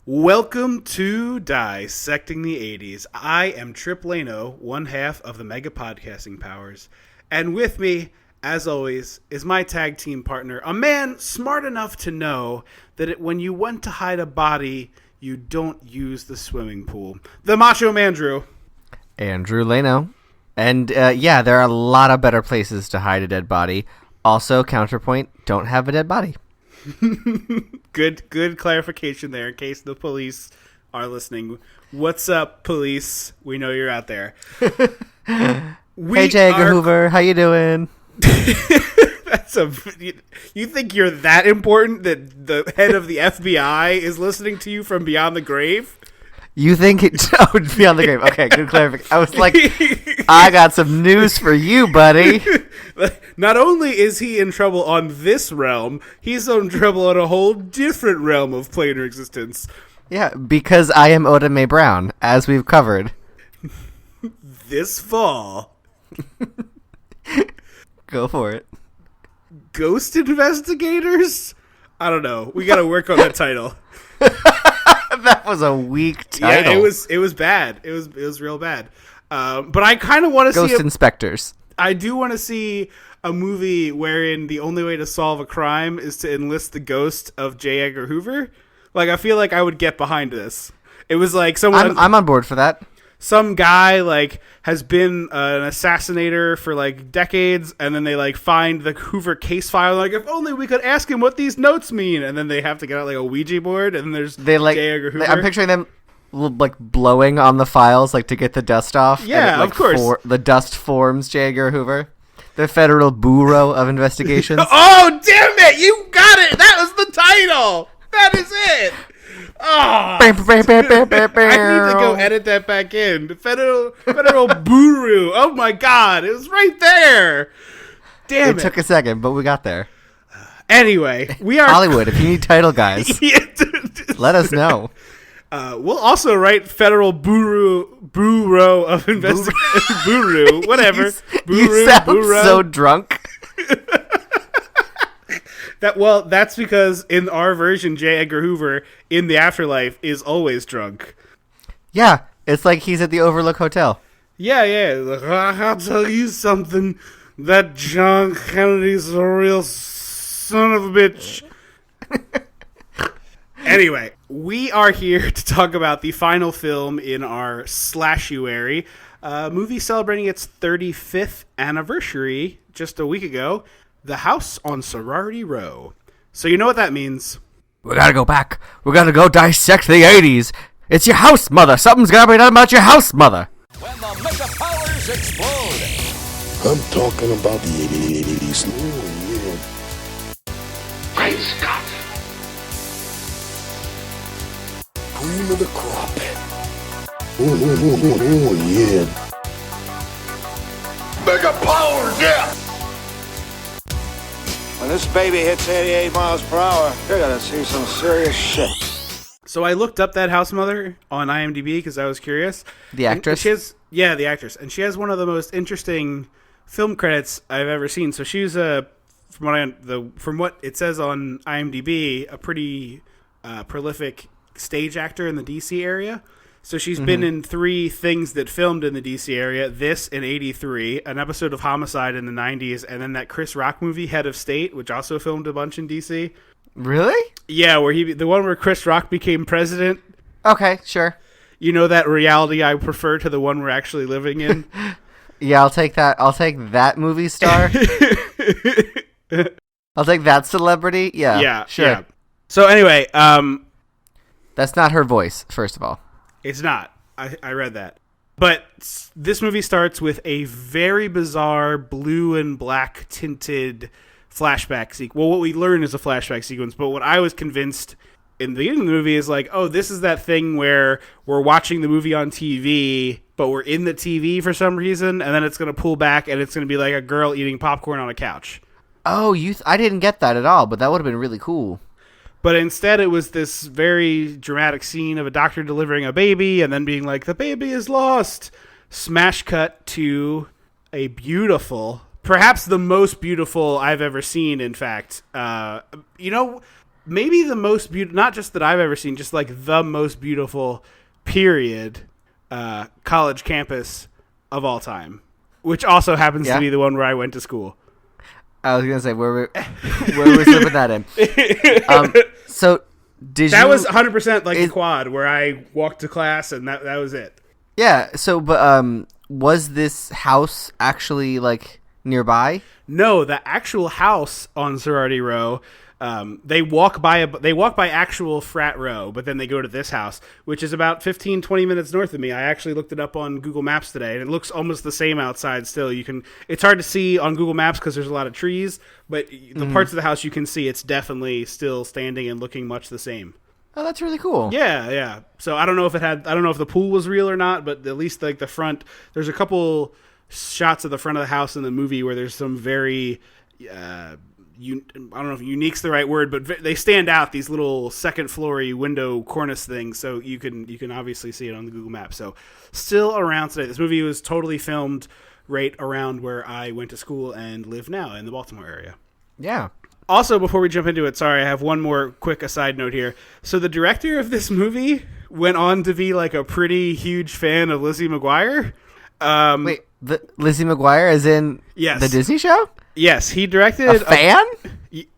Welcome to Dissecting the 80s. I am Trip Lano, one half of the Mega Podcasting Powers. And with me, as always, is my tag team partner, a man smart enough to know that when you want to hide a body, you don't use the swimming pool. The Macho Man Drew. Andrew Lano. And there are a lot of better places to hide a dead body. Also, counterpoint, don't have a dead body. Good clarification there in case the police are listening. What's up, police? We know you're out there. Hey, J. Edgar Hoover, how you doing? You think you're that important that the head of the FBI is listening to you from beyond the grave? You think beyond the grave? Okay, good clarification. I was like, I got some news for you, buddy. Not only is he in trouble on this realm, he's in trouble on a whole different realm of planar existence. Yeah, because I am Oda Mae Brown, as we've covered. This fall. Go for it. Ghost Investigators? I don't know. We got to work on that title. That was a weak title. Yeah, it was bad. It was real bad. But I kind of want to see Ghost Inspectors. I do want to see a movie wherein the only way to solve a crime is to enlist the ghost of J. Edgar Hoover. Like, I feel like I would get behind this. It was like someone... I'm on board for that. Some guy, like, has been an assassinator for, like, decades, and then they, like, find the Hoover case file, like, if only we could ask him what these notes mean, and then they have to get out, like, a Ouija board, and then there's J. Edgar Hoover. I'm picturing them, like, blowing on the files, like, to get the dust off. Yeah, of course. The dust forms J. Edgar Hoover. The Federal Bureau of Investigations. Oh, damn it! You got it! That was the title! That is it! Oh, I need to go edit that back in. Federal Bureau. Oh my god, it was right there. Damn it. It took a second, but we got there. Anyway, we are Hollywood. If you need title guys, let us know. We'll also write Federal Bureau of Investigation. Bureau, whatever. You sound so drunk. That's because in our version, J. Edgar Hoover in the afterlife is always drunk. Yeah, it's like he's at the Overlook Hotel. Yeah. I'll tell you something. That John Kennedy's a real son of a bitch. Anyway, we are here to talk about the final film in our slashuary, movie celebrating its 35th anniversary just a week ago. The House on Sorority Row. So you know what that means. We gotta go back. We gotta go dissect the 80s. It's your house, mother. Something's gotta be done about your house, mother. When the mega powers explode. I'm talking about the 80s. Oh, yeah. Great Scott. Cream of the crop. Oh, yeah. Mega powers, yeah. When this baby hits 88 miles per hour, you're gonna see some serious shit. So I looked up that house mother on IMDb because I was curious. The actress? The actress. And she has one of the most interesting film credits I've ever seen. So she's from what it says on IMDb, a pretty prolific stage actor in the DC area. So she's been in 3 things that filmed in the DC area. This in 83, an episode of Homicide in the 90s, and then that Chris Rock movie, Head of State, which also filmed a bunch in DC. Really? Yeah, the one where Chris Rock became president. Okay, sure. You know that reality I prefer to the one we're actually living in? Yeah, I'll take that. I'll take that movie star. I'll take that celebrity. Yeah, sure. Yeah. So anyway, that's not her voice, first of all. It's not. I read that. But this movie starts with a very bizarre blue and black tinted flashback sequence. Well, what we learn is a flashback sequence, but what I was convinced in the beginning of the movie is like, oh, this is that thing where we're watching the movie on TV, but we're in the TV for some reason, and then it's going to pull back and it's going to be like a girl eating popcorn on a couch. Oh, I didn't get that at all, but that would have been really cool. But instead, it was this very dramatic scene of a doctor delivering a baby and then being like, the baby is lost. Smash cut to a beautiful, perhaps the most beautiful I've ever seen, in fact. maybe the most beautiful, not just that I've ever seen, just like the most beautiful period college campus of all time, which also happens to be the one where I went to school. I was gonna say where we're slipping that in. So that was 100% like the quad where I walked to class and that was it. Yeah. So, but was this house actually like nearby? No, the actual house on Sorority Row. They walk by actual frat row, but then they go to this house, which is about 15, 20 minutes north of me. I actually looked it up on Google Maps today, and it looks almost the same outside still. It's hard to see on Google Maps because there's a lot of trees, but the parts of the house you can see, it's definitely still standing and looking much the same. Oh, that's really cool. Yeah. So I don't know if the pool was real or not, but at least like the front, there's a couple shots of the front of the house in the movie where there's some very, I don't know if unique's the right word, but they stand out, these little second floor-y window cornice things, so you can obviously see it on the Google Maps. So still around today. This movie was totally filmed right around where I went to school and live now in the Baltimore area. Yeah. Also, before we jump into it, sorry, I have one more quick aside note here. So the director of this movie went on to be like a pretty huge fan of Lizzie McGuire. Wait, Lizzie McGuire is in the Disney show? Yes, he directed a fan.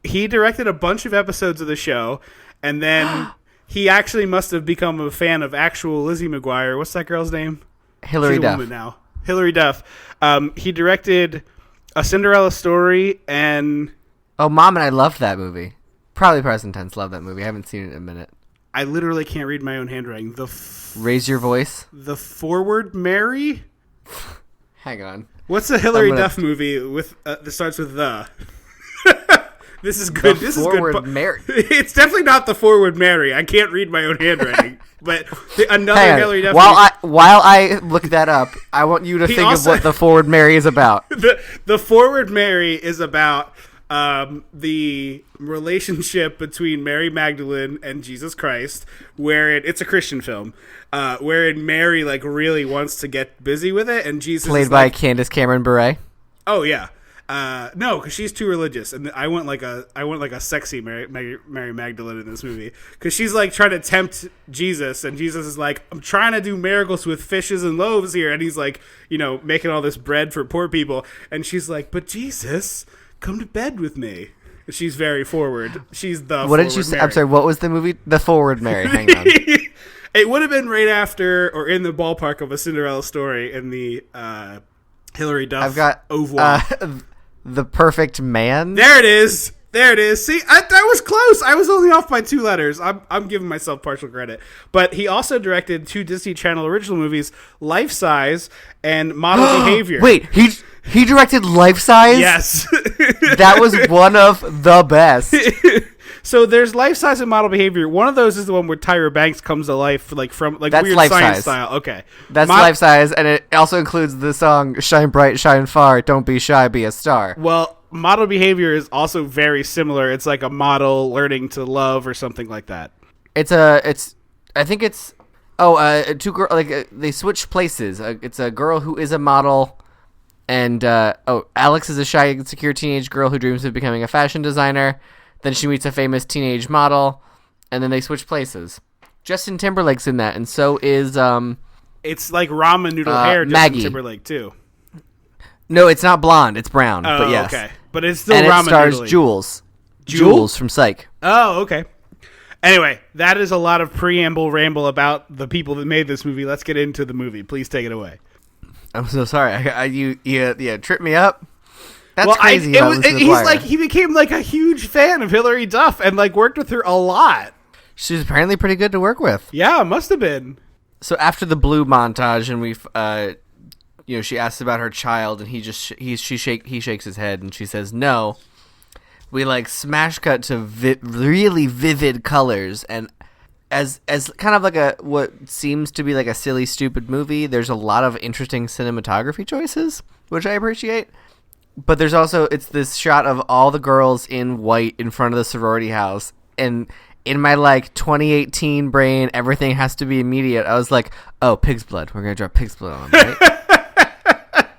He directed a bunch of episodes of the show, and then he actually must have become a fan of actual Lizzie McGuire. What's that girl's name? Hilary Duff. Woman now. Hilary Duff. He directed A Cinderella Story and. Oh, Mom and I loved that movie. Probably present tense. Love that movie. I haven't seen it in a minute. I literally can't read my own handwriting. Raise Your Voice. The Forward Mary. Hang on. What's a Hilary Duff movie with that starts with the? This is good. This is good. Forward Mary. It's definitely not The Forward Mary. I can't read my own handwriting. But another Hilary Duff while I look that up, I want you to think of what The Forward Mary is about. The Forward Mary is about the relationship between Mary Magdalene and Jesus Christ, wherein it's a Christian film, wherein Mary like really wants to get busy with it, and Jesus played by Candace Cameron Bure. Oh yeah, no, because she's too religious, and I want like a sexy Mary Magdalene in this movie because she's like trying to tempt Jesus, and Jesus is like, I'm trying to do miracles with fishes and loaves here, and he's like, making all this bread for poor people, and she's like, but Jesus, come to bed with me. She's very forward. She's the. What did you say? I'm sorry. What was the movie? The Forward Mary. Hang on. It would have been right after or in the ballpark of A Cinderella Story in the Hilary Duff. I've got The Perfect Man. There it is. See, that was close. I was only off by 2 letters. I'm giving myself partial credit. But he also directed 2 Disney Channel original movies, Life Size and Model Behavior. Wait, he directed Life Size? Yes. That was one of the best. So there's Life Size and Model Behavior. One of those is the one where Tyra Banks comes to life, like from like That's weird Life science Size. style. Okay, that's Life Size, and it also includes the song "Shine Bright, Shine Far, Don't Be Shy, Be a Star." Well, Model Behavior is also very similar. It's like a model learning to love or something like that. I think it's 2 girls, like they switch places. It's a girl who is a model, and Alex is a shy, insecure teenage girl who dreams of becoming a fashion designer. Then she meets a famous teenage model, and then they switch places. Justin Timberlake's in that, and so is it's like ramen noodle hair. Maggie. Justin Timberlake too. No, it's not blonde. It's brown. Oh, but yes. Okay. But it's still and ramen it stars noodling. Jules. Jewel? Jules from Psych. Oh, okay. Anyway, that is a lot of ramble about the people that made this movie. Let's get into the movie. Please take it away. I'm so sorry. You tripped me up. That's crazy. He became like a huge fan of Hilary Duff and like worked with her a lot. She's apparently pretty good to work with. Yeah, must have been. So after the blue montage, and we've, she asks about her child, and he shakes his head, and she says no. We like smash cut to really vivid colors, and as kind of like what seems to be like a silly, stupid movie, there's a lot of interesting cinematography choices, which I appreciate. But there's also, it's this shot of all the girls in white in front of the sorority house. And in my, 2018 brain, everything has to be immediate. I was like, oh, pig's blood. We're going to drop pig's blood on them, right?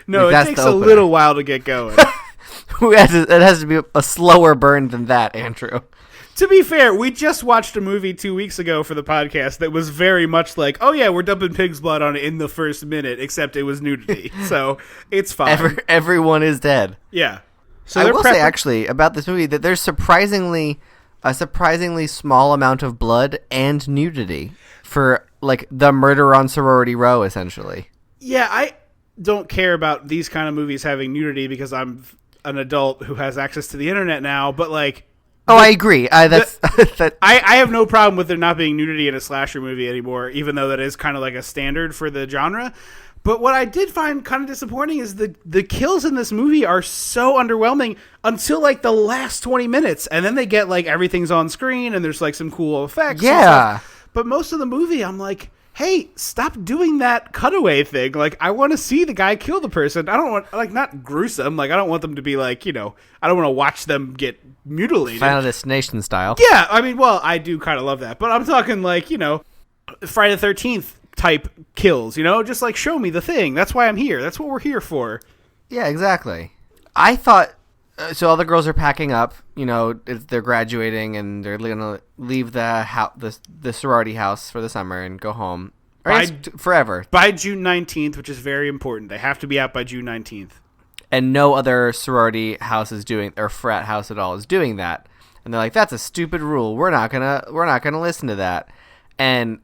No, it takes a little while to get going. It has to be a slower burn than that, Andrew. To be fair, we just watched a movie 2 weeks ago for the podcast that was very much like, oh yeah, we're dumping pig's blood on it in the first minute, except it was nudity. So it's fine. Everyone is dead. Yeah. So I will say actually about this movie that there's a surprisingly small amount of blood and nudity for like the murder on Sorority Row, essentially. Yeah, I don't care about these kind of movies having nudity because I'm an adult who has access to the internet now, but like... I agree. I have no problem with there not being nudity in a slasher movie anymore, even though that is kind of like a standard for the genre. But what I did find kind of disappointing is the kills in this movie are so underwhelming until like the last 20 minutes. And then they get like everything's on screen and there's like some cool effects. Yeah. And stuff. But most of the movie, I'm like, hey, stop doing that cutaway thing. Like, I want to see the guy kill the person. I don't want, like, not gruesome. Like, I don't want them to be like, I don't want to watch them get mutilated. Final Destination style. Yeah, I mean, well, I do kind of love that. But I'm talking like, Friday the 13th type kills, just like show me the thing. That's why I'm here. That's what we're here for. Yeah, exactly. I thought so. All the girls are packing up. They're graduating and they're gonna leave the sorority house for the summer and go home. Forever by June 19th, which is very important. They have to be out by June 19th. And no other sorority house is doing, or frat house at all is doing that. And they're like, "That's a stupid rule. We're not gonna listen to that." And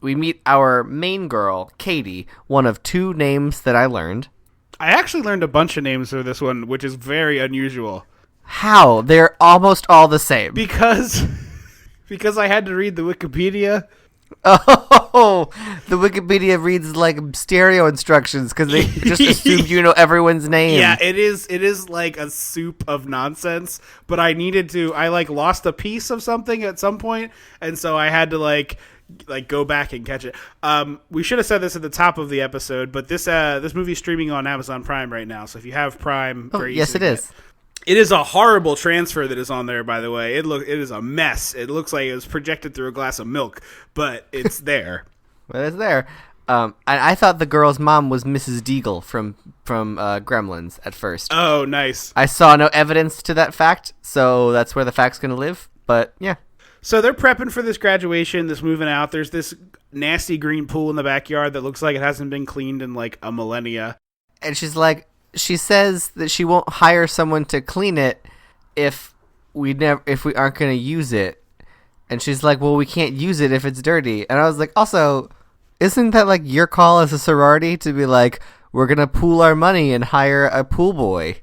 we meet our main girl, Katie, one of two names that I learned. I actually learned a bunch of names for this one, which is very unusual. How? They're almost all the same. Because I had to read the Wikipedia. Oh, the Wikipedia reads like stereo instructions because they just assumed you know everyone's name. Yeah, it is like a soup of nonsense, but I lost a piece of something at some point, and so I had to like go back and catch it. We should have said this at the top of the episode, but this movie's streaming on Amazon Prime right now. So if you have Prime, yes, it is. It is a horrible transfer that is on there, by the way. It is a mess. It looks like it was projected through a glass of milk, but it's there. Well, it's there. And I thought the girl's mom was Mrs. Deagle from Gremlins at first. Oh, nice. I saw no evidence to that fact, so that's where the fact's going to live. But yeah. So they're prepping for this graduation, this moving out. There's this nasty green pool in the backyard that looks like it hasn't been cleaned in like a millennia. And she says that she won't hire someone to clean it if we aren't going to use it. And she's like, well, we can't use it if it's dirty. And I was like, also, isn't that like your call as a sorority to be like, we're going to pool our money and hire a pool boy?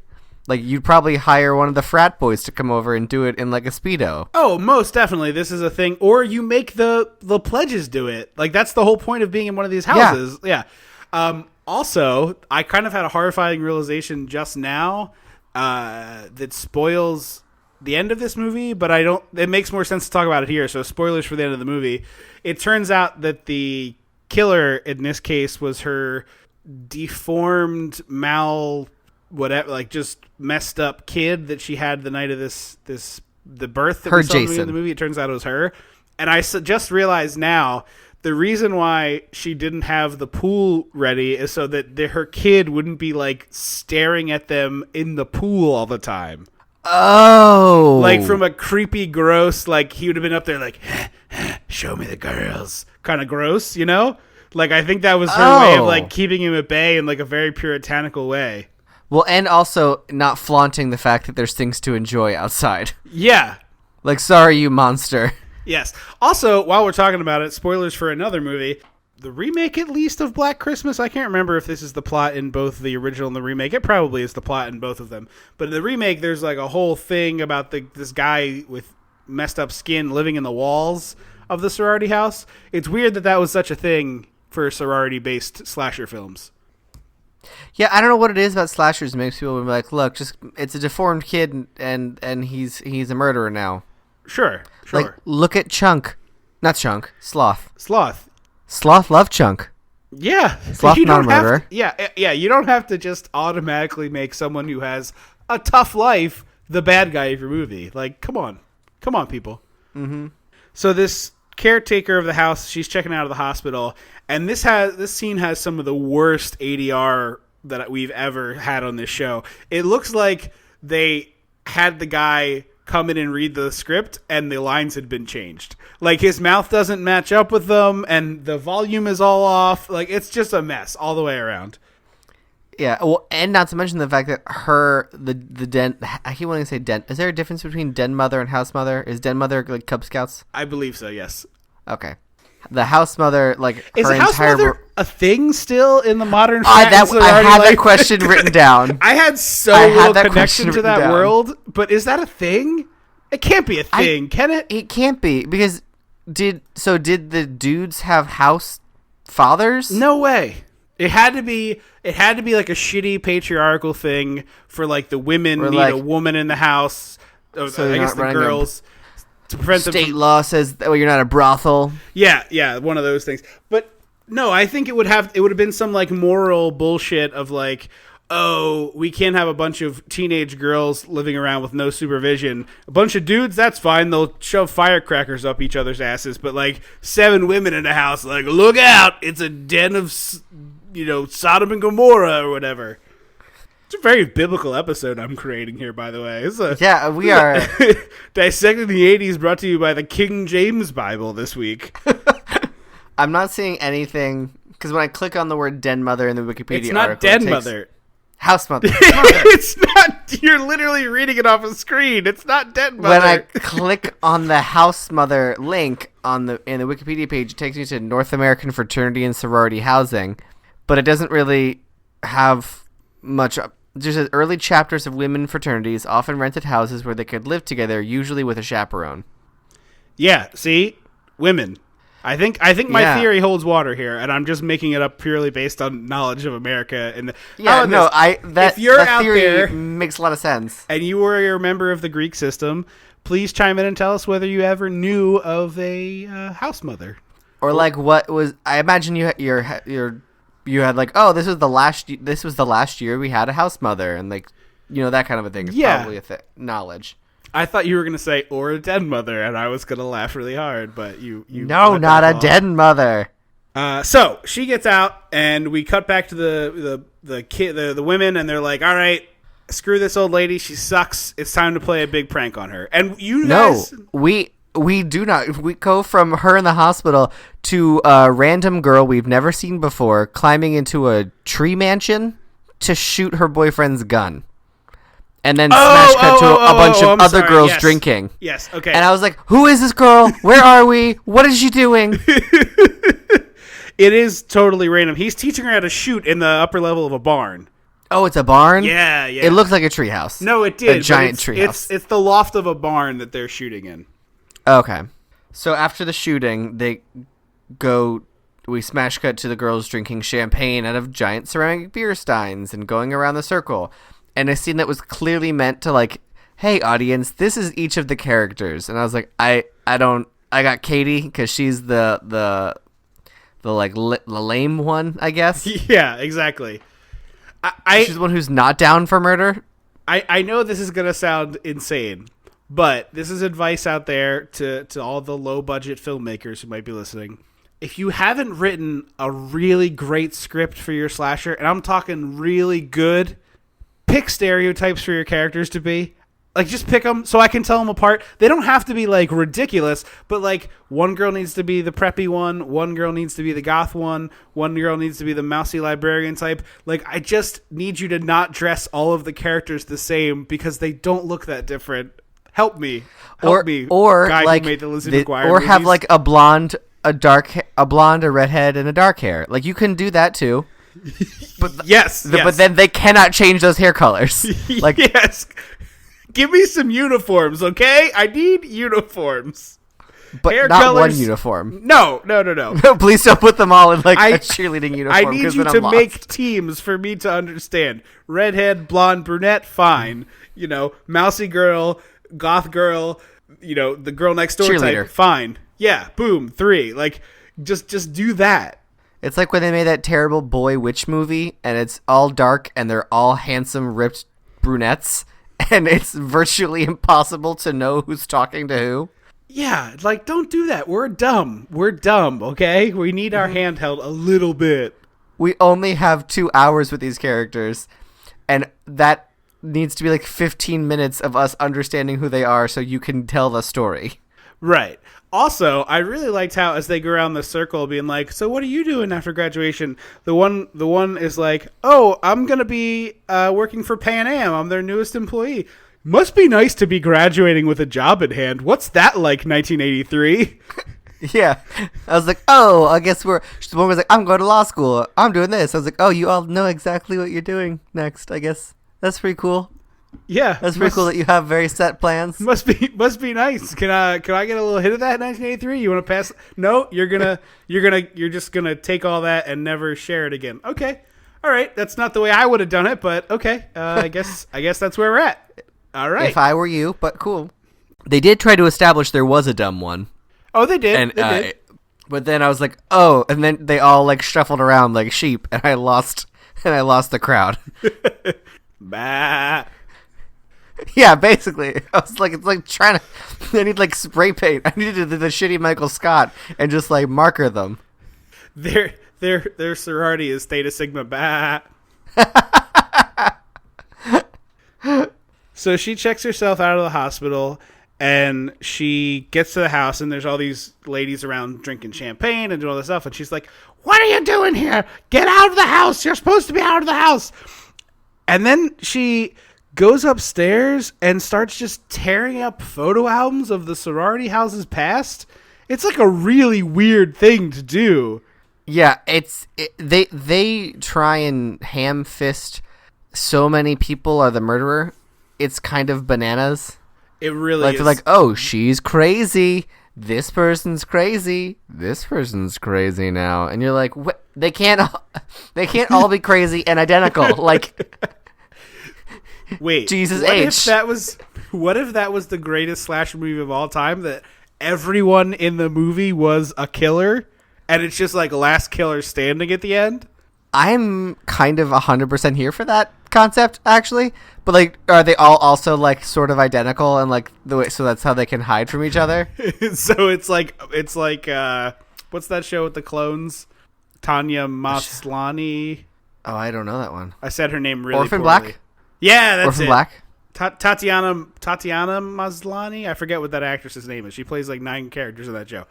Like, you'd probably hire one of the frat boys to come over and do it in, like, a Speedo. Oh, most definitely. This is a thing. Or you make the pledges do it. Like, that's the whole point of being in one of these houses. Yeah. Also, I kind of had a horrifying realization just now that spoils the end of this movie, but it makes more sense to talk about it here. So, spoilers for the end of the movie. It turns out that the killer, in this case, was her deformed, whatever, like just messed up kid that she had the night of the birth that her we saw Jason in the movie. It turns out it was her, and I just realized now the reason why she didn't have the pool ready is so that her kid wouldn't be like staring at them in the pool all the time. Oh, like from a creepy, gross, like he would have been up there like, show me the girls, kind of gross, Like I think that was her way of like keeping him at bay in like a very puritanical way. Well, and also not flaunting the fact that there's things to enjoy outside. Yeah. Like, sorry, you monster. Yes. Also, while we're talking about it, spoilers for another movie. The remake, at least, of Black Christmas. I can't remember if this is the plot in both the original and the remake. It probably is the plot in both of them. But in the remake, there's like a whole thing about this guy with messed up skin living in the walls of the sorority house. It's weird that was such a thing for sorority-based slasher films. Yeah, I don't know what it is about slashers that makes people be like, look, it's a deformed kid and he's a murderer now. Sure. Like, look at Chunk. Not Chunk. Sloth. Sloth love Chunk. Yeah. Sloth not a murderer. Yeah, you don't have to just automatically make someone who has a tough life the bad guy of your movie. Like, come on, people. Mm-hmm. So this caretaker of the house, she's checking out of the hospital, and this scene has some of the worst ADR that we've ever had on this show. It looks like they had the guy come in and read the script, and the lines had been changed. Like, his mouth doesn't match up with them, and the volume is all off. Like, it's just a mess all the way around. Yeah, well, and not to mention the fact that the den. I keep wanting to say den. Is there a difference between den mother and house mother? Is den mother like Cub Scouts? I believe so. Yes. Okay. The house mother, like, Is her a house entire mother a thing still in the modern? I had that life? question written down. I had little connection to that world, but is that a thing? It can't be a thing, can it? It can't be, because did the dudes have house fathers? No way. It had to be like a shitty patriarchal thing for like the women need a woman in the house. So I guess the girls to prevent them state law says that you're not a brothel. Yeah, one of those things. But no, I think it would have been some like moral bullshit of like, oh, we can't have a bunch of teenage girls living around with no supervision. A bunch of dudes, that's fine. They'll shove firecrackers up each other's asses. But like 7 women in a house, like, look out, it's a den of, Sodom and Gomorrah or whatever. It's a very biblical episode I'm creating here, by the way. Yeah, we are. Dissecting the 80s brought to you by the King James Bible this week. I'm not seeing anything, because when I click on the word den mother in the Wikipedia it's not article, den mother. House mother. It's not. You're literally reading it off a screen. It's not den mother. When I click on the house mother link in the Wikipedia page, it takes me to North American fraternity and sorority housing, but it doesn't really have much. Just says early chapters of women fraternities often rented houses where they could live together, usually with a chaperone. Yeah, see? Women. I think my theory holds water here, and I'm just making it up purely based on knowledge of America. And if you're out theory there makes a lot of sense, and you were a member of the Greek system, please chime in and tell us whether you ever knew of a house mother, or like what was. I imagine you had like, oh, this was the last year we had a house mother, and like, that kind of a thing. It's probably a knowledge. I thought you were going to say, or a dead mother, and I was going to laugh really hard, but you No, not a dead mother. So she gets out, and we cut back to the women, and they're like, all right, screw this old lady. She sucks. It's time to play a big prank on her. And guys... No, we do not. We go from her in the hospital to a random girl we've never seen before climbing into a tree mansion to shoot her boyfriend's gun. And then smash cut to a bunch of other girls drinking. Yes, okay. And I was like, who is this girl? Where are we? What is she doing? It is totally random. He's teaching her how to shoot in the upper level of a barn. Oh, it's a barn? Yeah. It looked like a treehouse. No, it did. A giant treehouse. It's the loft of a barn that they're shooting in. Okay. So after the shooting, we smash cut to the girls drinking champagne out of giant ceramic beer steins and going around the circle. And a scene that was clearly meant to like, hey audience, this is each of the characters. And I was like, I got Katie because she's the lame one, I guess. Yeah, exactly. She's the one who's not down for murder. I know this is gonna sound insane, but this is advice out there to all the low budget filmmakers who might be listening. If you haven't written a really great script for your slasher, and I'm talking really good, pick stereotypes for your characters to be. Like, just pick them so I can tell them apart. They don't have to be, like, ridiculous, but, like, one girl needs to be the preppy one girl needs to be the goth one girl needs to be the mousy librarian type. Like, I just need you to not dress all of the characters the same because they don't look that different. Help me. Help me. Or, guy like, who made the Lizzie McGuire or movies. have, like, a blonde, a redhead, and a dark hair. Like, you can do that, too. But yes. But then they cannot change those hair colors. Like, yes. Give me some uniforms, okay? I need uniforms. But hair not colors. one uniform. No. No, please don't put them all in like a cheerleading uniform. I need you to make teams for me to understand. Redhead, blonde, brunette, fine. Mousy girl, goth girl, the girl next door cheerleader type, fine. Yeah, boom, 3. Like, just do that. It's like when they made that terrible boy witch movie, and it's all dark, and they're all handsome, ripped brunettes, and it's virtually impossible to know who's talking to who. Yeah, like, don't do that. We're dumb, okay? We need our handheld a little bit. We only have 2 hours with these characters, and that needs to be like 15 minutes of us understanding who they are so you can tell the story. Right. Also, I really liked how as they go around the circle being like, so what are you doing after graduation? The one is like, oh, I'm going to be working for Pan Am. I'm their newest employee. Must be nice to be graduating with a job in hand. What's that like, 1983? Yeah. I was like, oh, I guess the one was like, I'm going to law school. I'm doing this. I was like, oh, you all know exactly what you're doing next, I guess. That's pretty cool. Yeah. That's pretty cool that you have very set plans. Must be nice. Can I get a little hit of that 1983? You want to pass? No, you're just gonna take all that and never share it again. Okay. All right. That's not the way I would have done it, but okay. I guess that's where we're at. All right. If I were you, but cool. They did try to establish there was a dumb one. Oh, they did. And, they did. But then I was like, oh, and then they all like shuffled around like sheep, and I lost the crowd. Bah. Yeah, basically. I was like, it's like trying to. I need like spray paint. I needed the shitty Michael Scott and just like marker them. Their sorority is Theta Sigma. Bah. So she checks herself out of the hospital, and she gets to the house, and there's all these ladies around drinking champagne and doing all this stuff, and she's like, "What are you doing here? Get out of the house! You're supposed to be out of the house!" And then she goes upstairs and starts just tearing up photo albums of the sorority house's past. It's like a really weird thing to do. Yeah, they try and ham fist so many people are the murderer. It's kind of bananas. It really like is. they're like, oh, she's crazy. This person's crazy. This person's crazy now, and you're like, what? They can't all be crazy and identical. Like. Wait, Jesus what H. What if that was the greatest slasher movie of all time? That everyone in the movie was a killer, and it's just like last killer standing at the end? I'm kind of 100% here for that concept, actually. But like, are they all also like sort of identical and like the way? So that's how they can hide from each other. So it's like what's that show with the clones? Tanya Maslany. Oh, I don't know that one. I said her name really Orphan poorly. Black. Yeah, that's Orphan it. Black. Tatiana Maslany. I forget what that actress's name is. She plays like 9 characters in that show.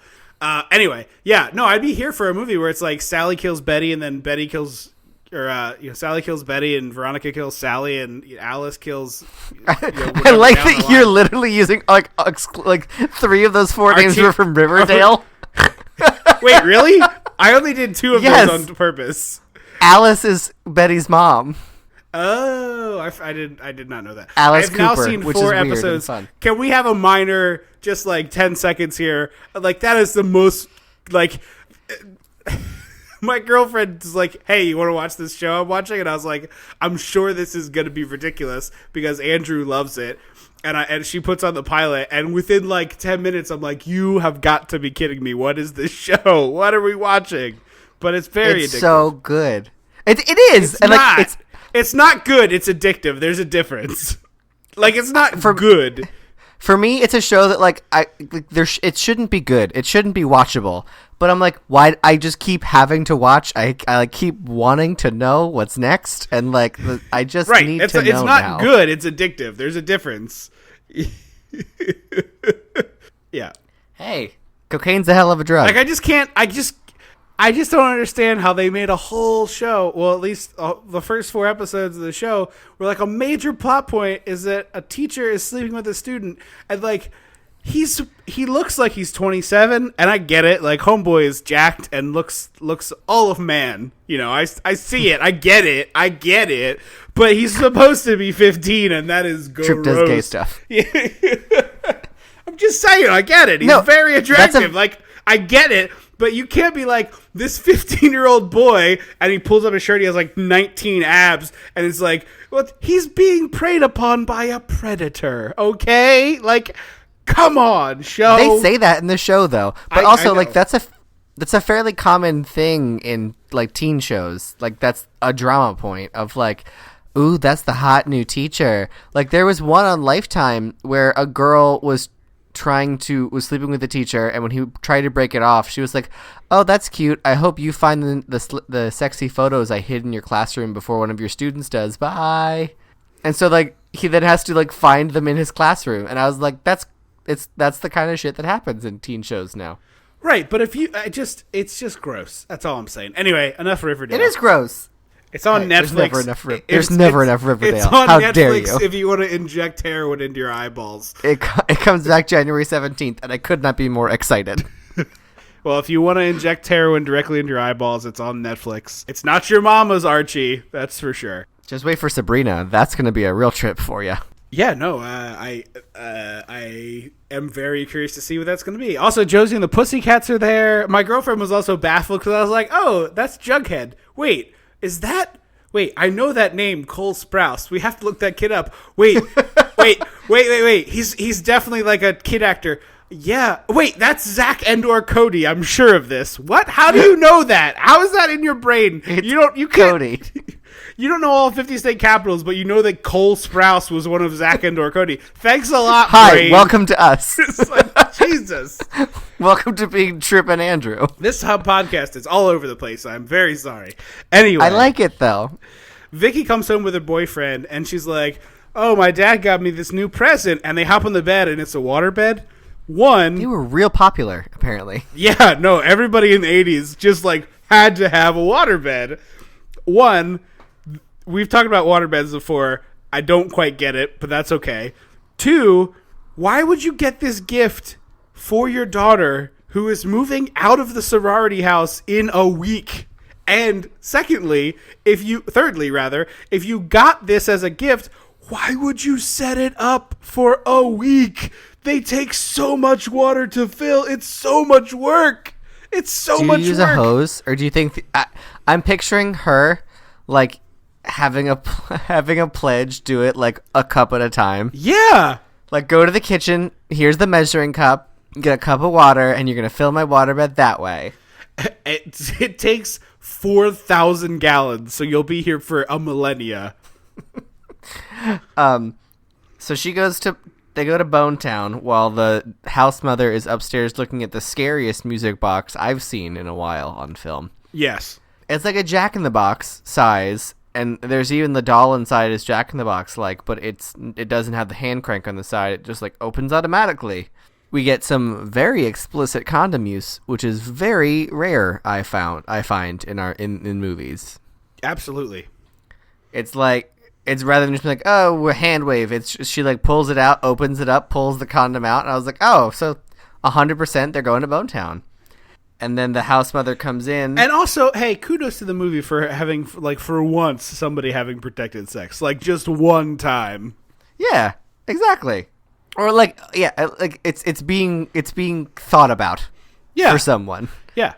Anyway, yeah, no, I'd be here for a movie where it's like Sally kills Betty and then Betty kills, or Sally kills Betty and Veronica kills Sally and Alice kills. I like that you're literally using like 3 of those 4 names were from Riverdale. Wait, really? I only did 2 of those on purpose. Alice is Betty's mom. Oh, I did not know that. Alice I've now Cooper, seen which 4 is weird and episodes. fun. Can we have a minor, just like 10 seconds here? Like that is the most like. My girlfriend's like, "Hey, you want to watch this show I'm watching?" And I was like, "I'm sure this is gonna be ridiculous because Andrew loves it." And she puts on the pilot, and within like 10 minutes, I'm like, "You have got to be kidding me! What is this show? What are we watching?" But it's very It's addictive. so good. It is. It's and not. Like, it's not good. It's addictive. There's a difference. Like it's not good. For me, it's a show that like it shouldn't be good. It shouldn't be watchable. But I'm like, why? I just keep having to watch. I like keep wanting to know what's next, and like I just need to know. It's not now. good. It's addictive. There's a difference. Yeah. Hey, cocaine's a hell of a drug. Like I just can't. I just don't understand how they made a whole show. Well, at least the first 4 episodes of the show, where like a major plot point is that a teacher is sleeping with a student, and like he looks like he's 27, and I get it. Like homeboy is jacked and looks all of man. You know, I see it. I get it. But he's supposed to be 15, and that is gross. Trip does gay stuff. I'm just saying, I get it. He's No, very attractive. Like I get it. But you can't be like, this 15-year-old boy, and he pulls up his shirt, he has like 19 abs, and it's like, well, he's being preyed upon by a predator, okay? Like, come on, show. They say that in the show, though. But I also, know. like, that's a fairly common thing in, like, teen shows. Like, that's a drama point of, like, ooh, that's the hot new teacher. Like, there was one on Lifetime where a girl was sleeping with the teacher, and when he tried to break it off, she was like, "Oh, that's cute. I hope you find the sexy photos I hid in your classroom before one of your students does. Bye." And so like he then has to like find them in his classroom, and I was like, that's the kind of shit that happens in teen shows now. Right, but if you, it's just gross. That's all I'm saying. Anyway, enough Riverdale. It is gross. It's on Netflix. There's never enough Riverdale. It's on How Netflix dare you? if you want to inject heroin into your eyeballs. It comes back January 17th, and I could not be more excited. Well, if you want to inject heroin directly into your eyeballs, it's on Netflix. It's not your mama's, Archie. That's for sure. Just wait for Sabrina. That's going to be a real trip for you. Yeah, no, I am very curious to see what that's going to be. Also, Josie and the Pussycats are there. My girlfriend was also baffled because I was like, oh, that's Jughead. Wait, is that... Wait, I know that name, Cole Sprouse. We have to look that kid up. Wait. He's definitely like a kid actor. Yeah. Wait, that's Zach Endor Cody. I'm sure of this. What? How do you know that? How is that in your brain? You can't, Cody. You don't know all 50 state capitals, but you know that Cole Sprouse was one of Zach Endor Cody. Thanks a lot, Hi, brain. welcome to us. It's like, Jesus. Welcome to being Trip and Andrew. This Hub podcast is all over the place. I'm very sorry. Anyway. I like it, though. Vicky comes home with her boyfriend, and she's like, oh, my dad got me this new present. And they hop on the bed, and it's a waterbed. They were real popular, apparently. Yeah, no, everybody in the 80s just, like, had to have a waterbed. One, we've talked about waterbeds before. I don't quite get it, but that's okay. Two, why would you get this gift for your daughter who is moving out of the sorority house in a week? And thirdly, if you got this as a gift, why would you set it up for a week? They take so much water to fill. It's so much work. It's so much work. Do you use a hose, or do you think I'm picturing her like having a pledge, do it like a cup at a time. Yeah. Like go to the kitchen, here's the measuring cup, get a cup of water, and you're going to fill my waterbed that way. It takes 4,000 gallons, so you'll be here for a millennia. So they go to Bone Town while the house mother is upstairs looking at the scariest music box I've seen in a while on film. Yes. It's like a Jack in the Box size, and there's even the doll inside is Jack in the Box like, but it doesn't have the hand crank on the side. It just like opens automatically. We get some very explicit condom use, which is very rare. I find in movies. Absolutely. It's like it's rather than just like, oh, a hand wave. She like pulls it out, opens it up, pulls the condom out, and I was like, oh, so 100% they're going to Bone Town. And then the house mother comes in. And also, hey, kudos to the movie for having, like, for once, somebody having protected sex. Like, just one time. Yeah, exactly. Or, like, yeah, like, it's being thought about. Yeah. For someone. Yeah.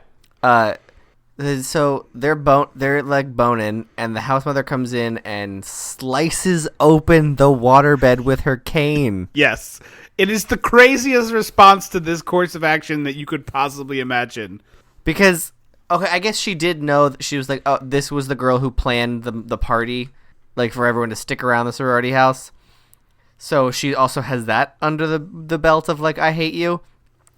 So they're like boning, and the house mother comes in and slices open the waterbed with her cane. Yes. It is the craziest response to this course of action that you could possibly imagine. Because, okay, I guess she did know that she was like, oh, this was the girl who planned the party, like for everyone to stick around the sorority house. So she also has that under the belt of like, I hate you.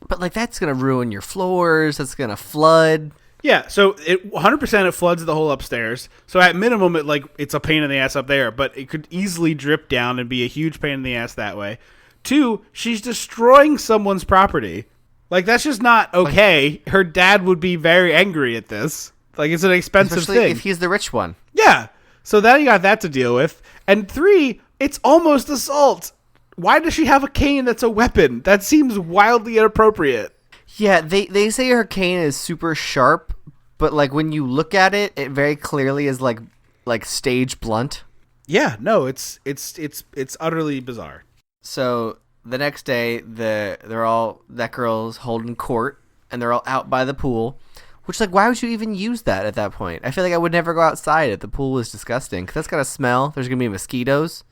But like, that's going to ruin your floors. That's going to flood. Yeah, so 100% it floods the whole upstairs. So at minimum, it's a pain in the ass up there, but it could easily drip down and be a huge pain in the ass that way. 2, she's destroying someone's property. Like, that's just not okay. Her dad would be very angry at this. Like, it's an expensive thing. If he's the rich one. Yeah. So now you got that to deal with. And 3, it's almost assault. Why does she have a cane that's a weapon? That seems wildly inappropriate. Yeah, they say her cane is super sharp, but like when you look at it, it very clearly is like stage blunt. Yeah, no, it's utterly bizarre. So the next day, that girl's holding court, and they're all out by the pool. Which, like, why would you even use that at that point? I feel like I would never go outside if the pool was disgusting, because that's got a smell. There's gonna be mosquitoes.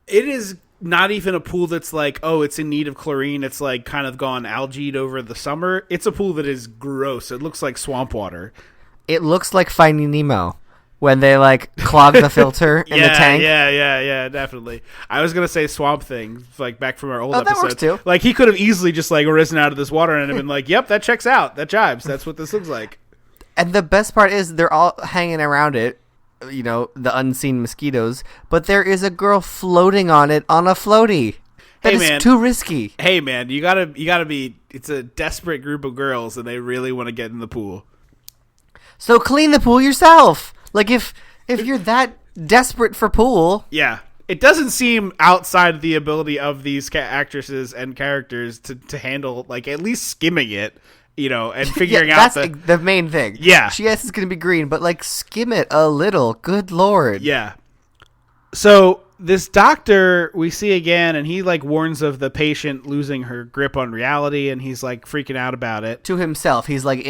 It is not even a pool that's like, oh, it's in need of chlorine. It's like kind of gone algaed over the summer. It's a pool that is gross. It looks like swamp water. It looks like Finding Nemo. When they, like, clog the filter in the tank? Yeah, definitely. I was going to say Swamp Thing, like, back from our old episode. That works, too. Like, he could have easily just, like, risen out of this water and been like, yep, that checks out. That jives. That's what this looks like. And the best part is they're all hanging around it, the unseen mosquitoes, but there is a girl floating on it on a floaty. That is too risky. Hey man, you gotta be. It's a desperate group of girls, and they really want to get in the pool. So clean the pool yourself. Like if you're that desperate for pool, yeah. It doesn't seem outside the ability of these actresses and characters to handle, like, at least skimming it, and figuring out the main thing. Yeah. Yes, it's going to be green, but, like, skim it a little. Good Lord. Yeah. So this doctor we see again, and he, like, warns of the patient losing her grip on reality, and he's, like, freaking out about it. To himself. He's, like,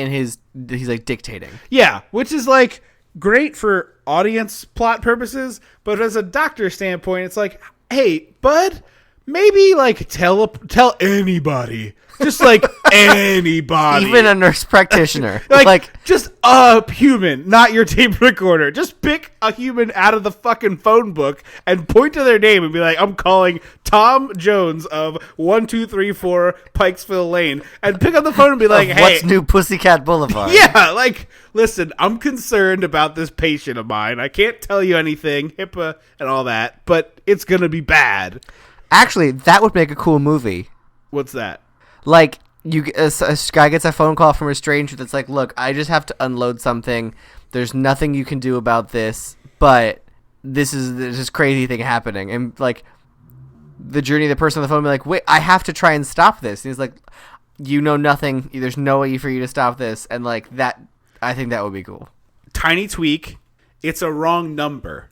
dictating. Yeah, which is, like, great for audience plot purposes, but as a doctor standpoint, it's like, hey, bud, maybe like tell anybody, just like anybody, even a nurse practitioner, like just a human, not your tape recorder. Just pick a human out of the fucking phone book and point to their name and be like, I'm calling Tom Jones of 1234 Pikesville Lane, and pick up the phone and be like, hey, what's new Pussycat Boulevard? Yeah, like, listen, I'm concerned about this patient of mine. I can't tell you anything, HIPAA and all that, but it's gonna be bad. Actually, that would make a cool movie. What's that? Like, a guy gets a phone call from a stranger that's like, look, I just have to unload something. There's nothing you can do about this, but there's this crazy thing happening. And, like, the journey of the person on the phone will be like, wait, I have to try and stop this. And he's like, you know nothing. There's no way for you to stop this. And, like, that, I think that would be cool. Tiny tweak. It's a wrong number.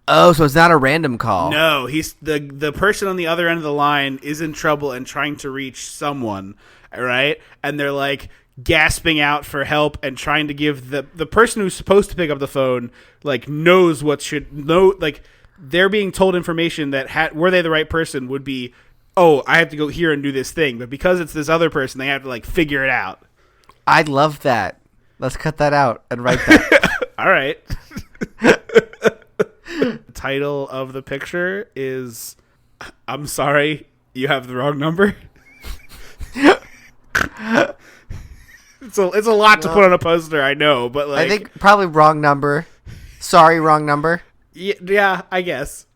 Oh, so it's not a random call. No, he's the person on the other end of the line is in trouble and trying to reach someone, right? And they're like gasping out for help and trying to give the person who's supposed to pick up the phone like knows what should know, like they're being told information that were they the right person would be, oh, I have to go here and do this thing, but because it's this other person, they have to like figure it out. I'd love that. Let's cut that out and write that. All right. The title of the picture is I'm sorry, you have the wrong number. It's a lot to put on a poster, I know, but like I think probably wrong number. Sorry, wrong number. Yeah, I guess.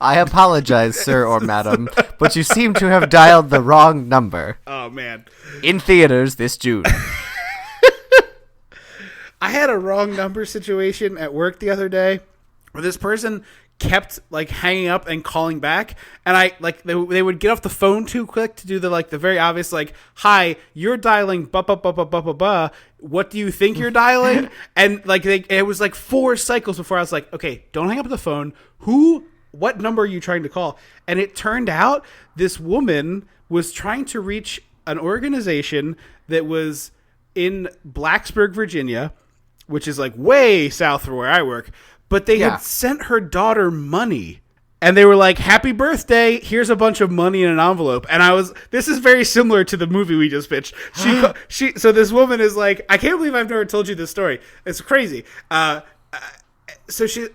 I apologize, sir or madam, but you seem to have dialed the wrong number. Oh man. In theaters this June. I had a wrong number situation at work the other day where this person kept like hanging up and calling back, and I like they would get off the phone too quick to do the very obvious like, hi, you're dialing ba ba ba ba ba ba ba, what do you think you're dialing? And like it was like 4 cycles before I was like, okay, don't hang up the phone, what number are you trying to call? And it turned out this woman was trying to reach an organization that was in Blacksburg, Virginia, which is like way south from where I work. But they had sent her daughter money, and they were like, happy birthday, here's a bunch of money in an envelope. And this is very similar to the movie we just pitched. So this woman is like, I can't believe I've never told you this story. It's crazy. And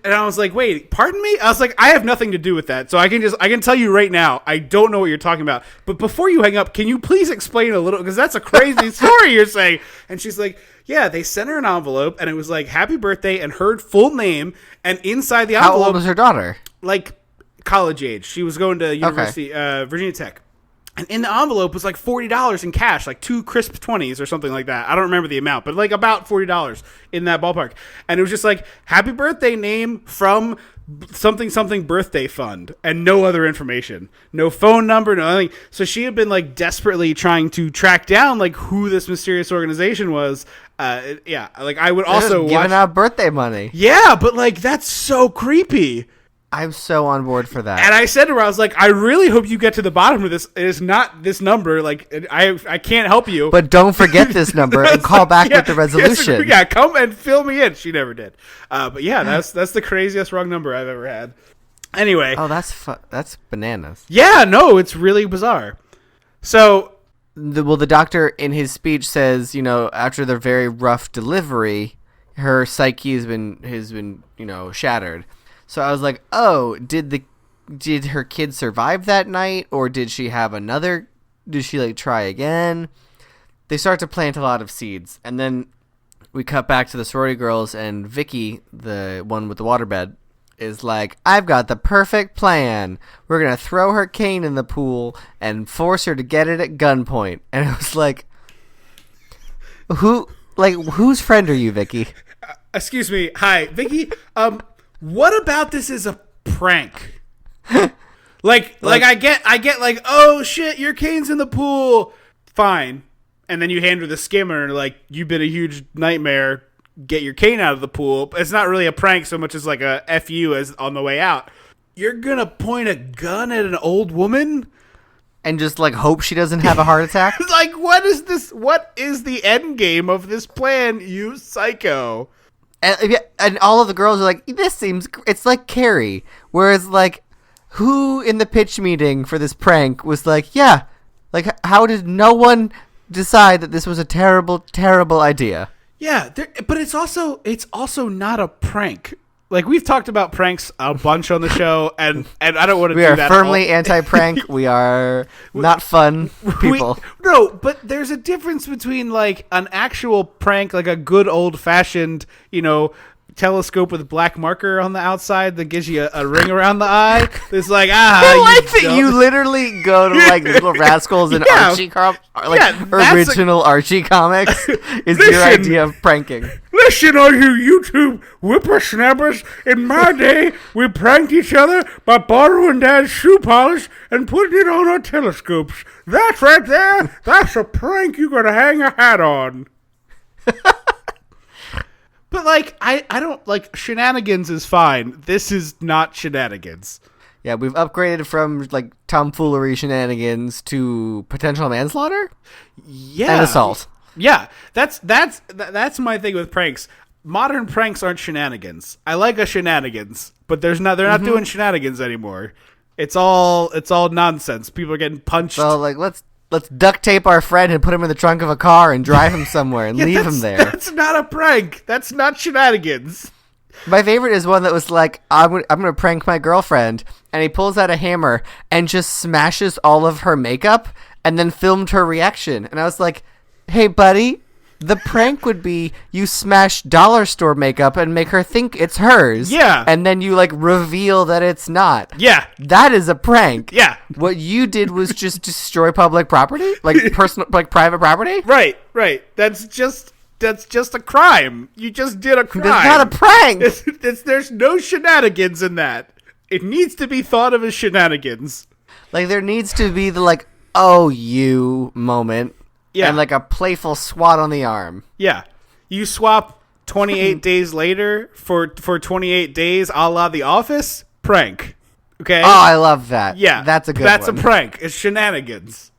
I was like, wait, pardon me? I was like, I have nothing to do with that. So I can tell you right now, I don't know what you're talking about. But before you hang up, can you please explain a little, because that's a crazy story you're saying. And she's like, yeah, they sent her an envelope, and it was like, happy birthday, and her full name, and inside the envelope. How old was her daughter? Like, college age. She was going to university, Virginia Tech. And in the envelope was like $40 in cash, like 2 crisp 20s or something like that. I don't remember the amount, but like about $40 in that ballpark. And it was just like, happy birthday, name from something something birthday fund, and no other information, no phone number, no nothing. So she had been like desperately trying to track down like who this mysterious organization was. Yeah, like I would also giving out birthday money. Yeah, but like that's so creepy. I'm so on board for that. And I said to her, I was like, I really hope you get to the bottom of this. It is not this number. Like, I can't help you. But don't forget this number and call back with the resolution. Yeah, come and fill me in. She never did. But yeah, that's the craziest wrong number I've ever had. Anyway. Oh, that's bananas. Yeah, no, it's really bizarre. So. The doctor in his speech says, after the very rough delivery, her psyche has been shattered. So I was like, oh, did her kid survive that night, or did she have another? Did she like try again? They start to plant a lot of seeds, and then we cut back to the sorority girls, and Vicky, the one with the waterbed, is like, I've got the perfect plan. We're going to throw her cane in the pool and force her to get it at gunpoint. And it was like, whose friend are you, Vicky? Excuse me. Hi, Vicky. What about this is a prank? like I get like, oh shit, your cane's in the pool. Fine. And then you hand her the skimmer, like, you've been a huge nightmare. Get your cane out of the pool. It's not really a prank so much as like a F you as on the way out. You're gonna point a gun at an old woman? And just like hope she doesn't have a heart attack? Like, what is this? What is the end game of this plan, you psycho? And all of the girls are like, it's like Carrie. Whereas like, who in the pitch meeting for this prank was like, yeah, like how did no one decide that this was a terrible, terrible idea? Yeah, but it's also not a prank. Like, we've talked about pranks a bunch on the show, and I don't want to do that. We are firmly anti-prank. We are not fun people. No, but there's a difference between, like, an actual prank, like a good old-fashioned, telescope with black marker on the outside that gives you a ring around the eye. It's like, I like that you literally go to like Little Rascals and Archie original Archie comics is your idea of pranking. Listen, all you YouTube whippersnappers, in my day, we pranked each other by borrowing Dad's shoe polish and putting it on our telescopes. That's right there. That's a prank you gotta hang a hat on. But, like, I don't, like, shenanigans is fine. This is not shenanigans. Yeah, we've upgraded from, like, tomfoolery shenanigans to potential manslaughter? Yeah. And assault. Yeah. That's my thing with pranks. Modern pranks aren't shenanigans. I like a shenanigans, but they're not doing shenanigans anymore. It's all nonsense. People are getting punched. So, like, let's duct tape our friend and put him in the trunk of a car and drive him somewhere and leave him there. That's not a prank. That's not shenanigans. My favorite is one that was like, I'm going to prank my girlfriend. And he pulls out a hammer and just smashes all of her makeup and then filmed her reaction. And I was like, hey, buddy, the prank would be you smash dollar store makeup and make her think it's hers. Yeah. And then you, like, reveal that it's not. Yeah. That is a prank. Yeah. What you did was just destroy public property? Like, private property? Right. That's just a crime. You just did a crime. That's not a prank. There's no shenanigans in that. It needs to be thought of as shenanigans. Like, there needs to be the, like, oh, you moment. Yeah. And, like, a playful swat on the arm. Yeah. You swap 28 days later for 28 days a la The Office? Prank. Okay? Oh, I love that. Yeah. That's a good one. That's a prank. It's shenanigans.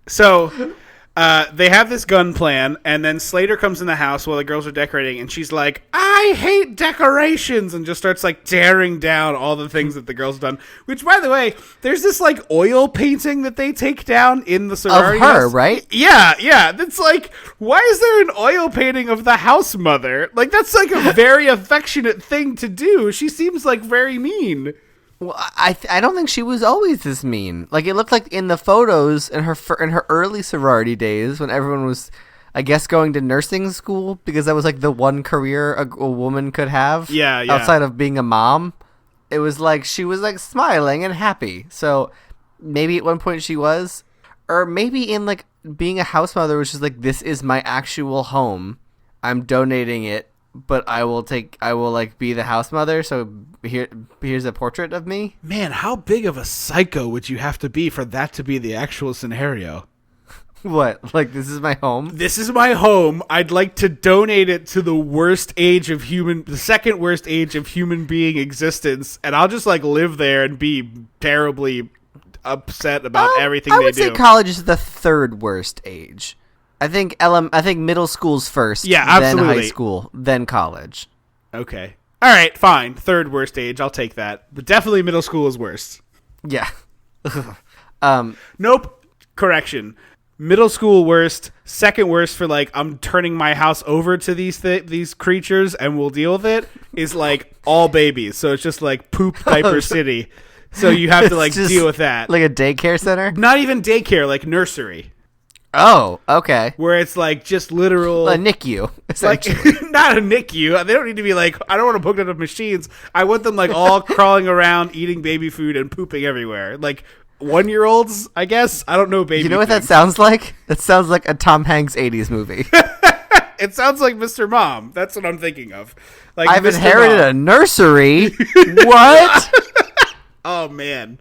So, they have this gun plan, and then Slater comes in the house while the girls are decorating, and she's like, I hate decorations, and just starts, like, tearing down all the things that the girls have done. Which, by the way, there's this, like, oil painting that they take down in the sorority of her, house. right? Yeah. That's like, why is there an oil painting of the house mother? Like, that's, like, a very affectionate thing to do. She seems, like, very mean. Well, I don't think she was always this mean. Like, it looked like in the photos in her early sorority days when everyone was, I guess, going to nursing school because that was like the one career a woman could have. Yeah. Outside of being a mom, it was like she was like smiling and happy. So maybe at one point she was, or maybe in like being a house mother, which is like, this is my actual home. I'm donating it. But I will like be the house mother. So here's a portrait of me. Man, how big of a psycho would you have to be for that to be the actual scenario? What? Like, this is my home? This is my home. I'd like to donate it to the second worst age of human being existence, and I'll just like live there and be terribly upset about everything they do. I would say college is the third worst age. I think middle school's first. Yeah, absolutely. Then high school, then college. Okay. All right, fine. Third worst age. I'll take that. But definitely middle school is worst. Yeah. Nope. Correction. Middle school worst. Second worst for like, I'm turning my house over to these creatures and we'll deal with it, is like all babies. So it's just like poop diaper city. So you have to like deal with that. Like a daycare center? Not even daycare, like nursery. Oh, okay. where it's like just literal A NICU, like essentially. not a NICU. They don't need to be like, I don't want to hook up machines. I want them like all crawling around, eating baby food and pooping everywhere. Like 1-year-olds, I guess. I don't know baby. You know what things. that sounds like? That sounds like a Tom Hanks 80s movie. It sounds like Mr. Mom. That's what I'm thinking of. Like I've Mr. inherited Mom. a nursery. What? Oh man.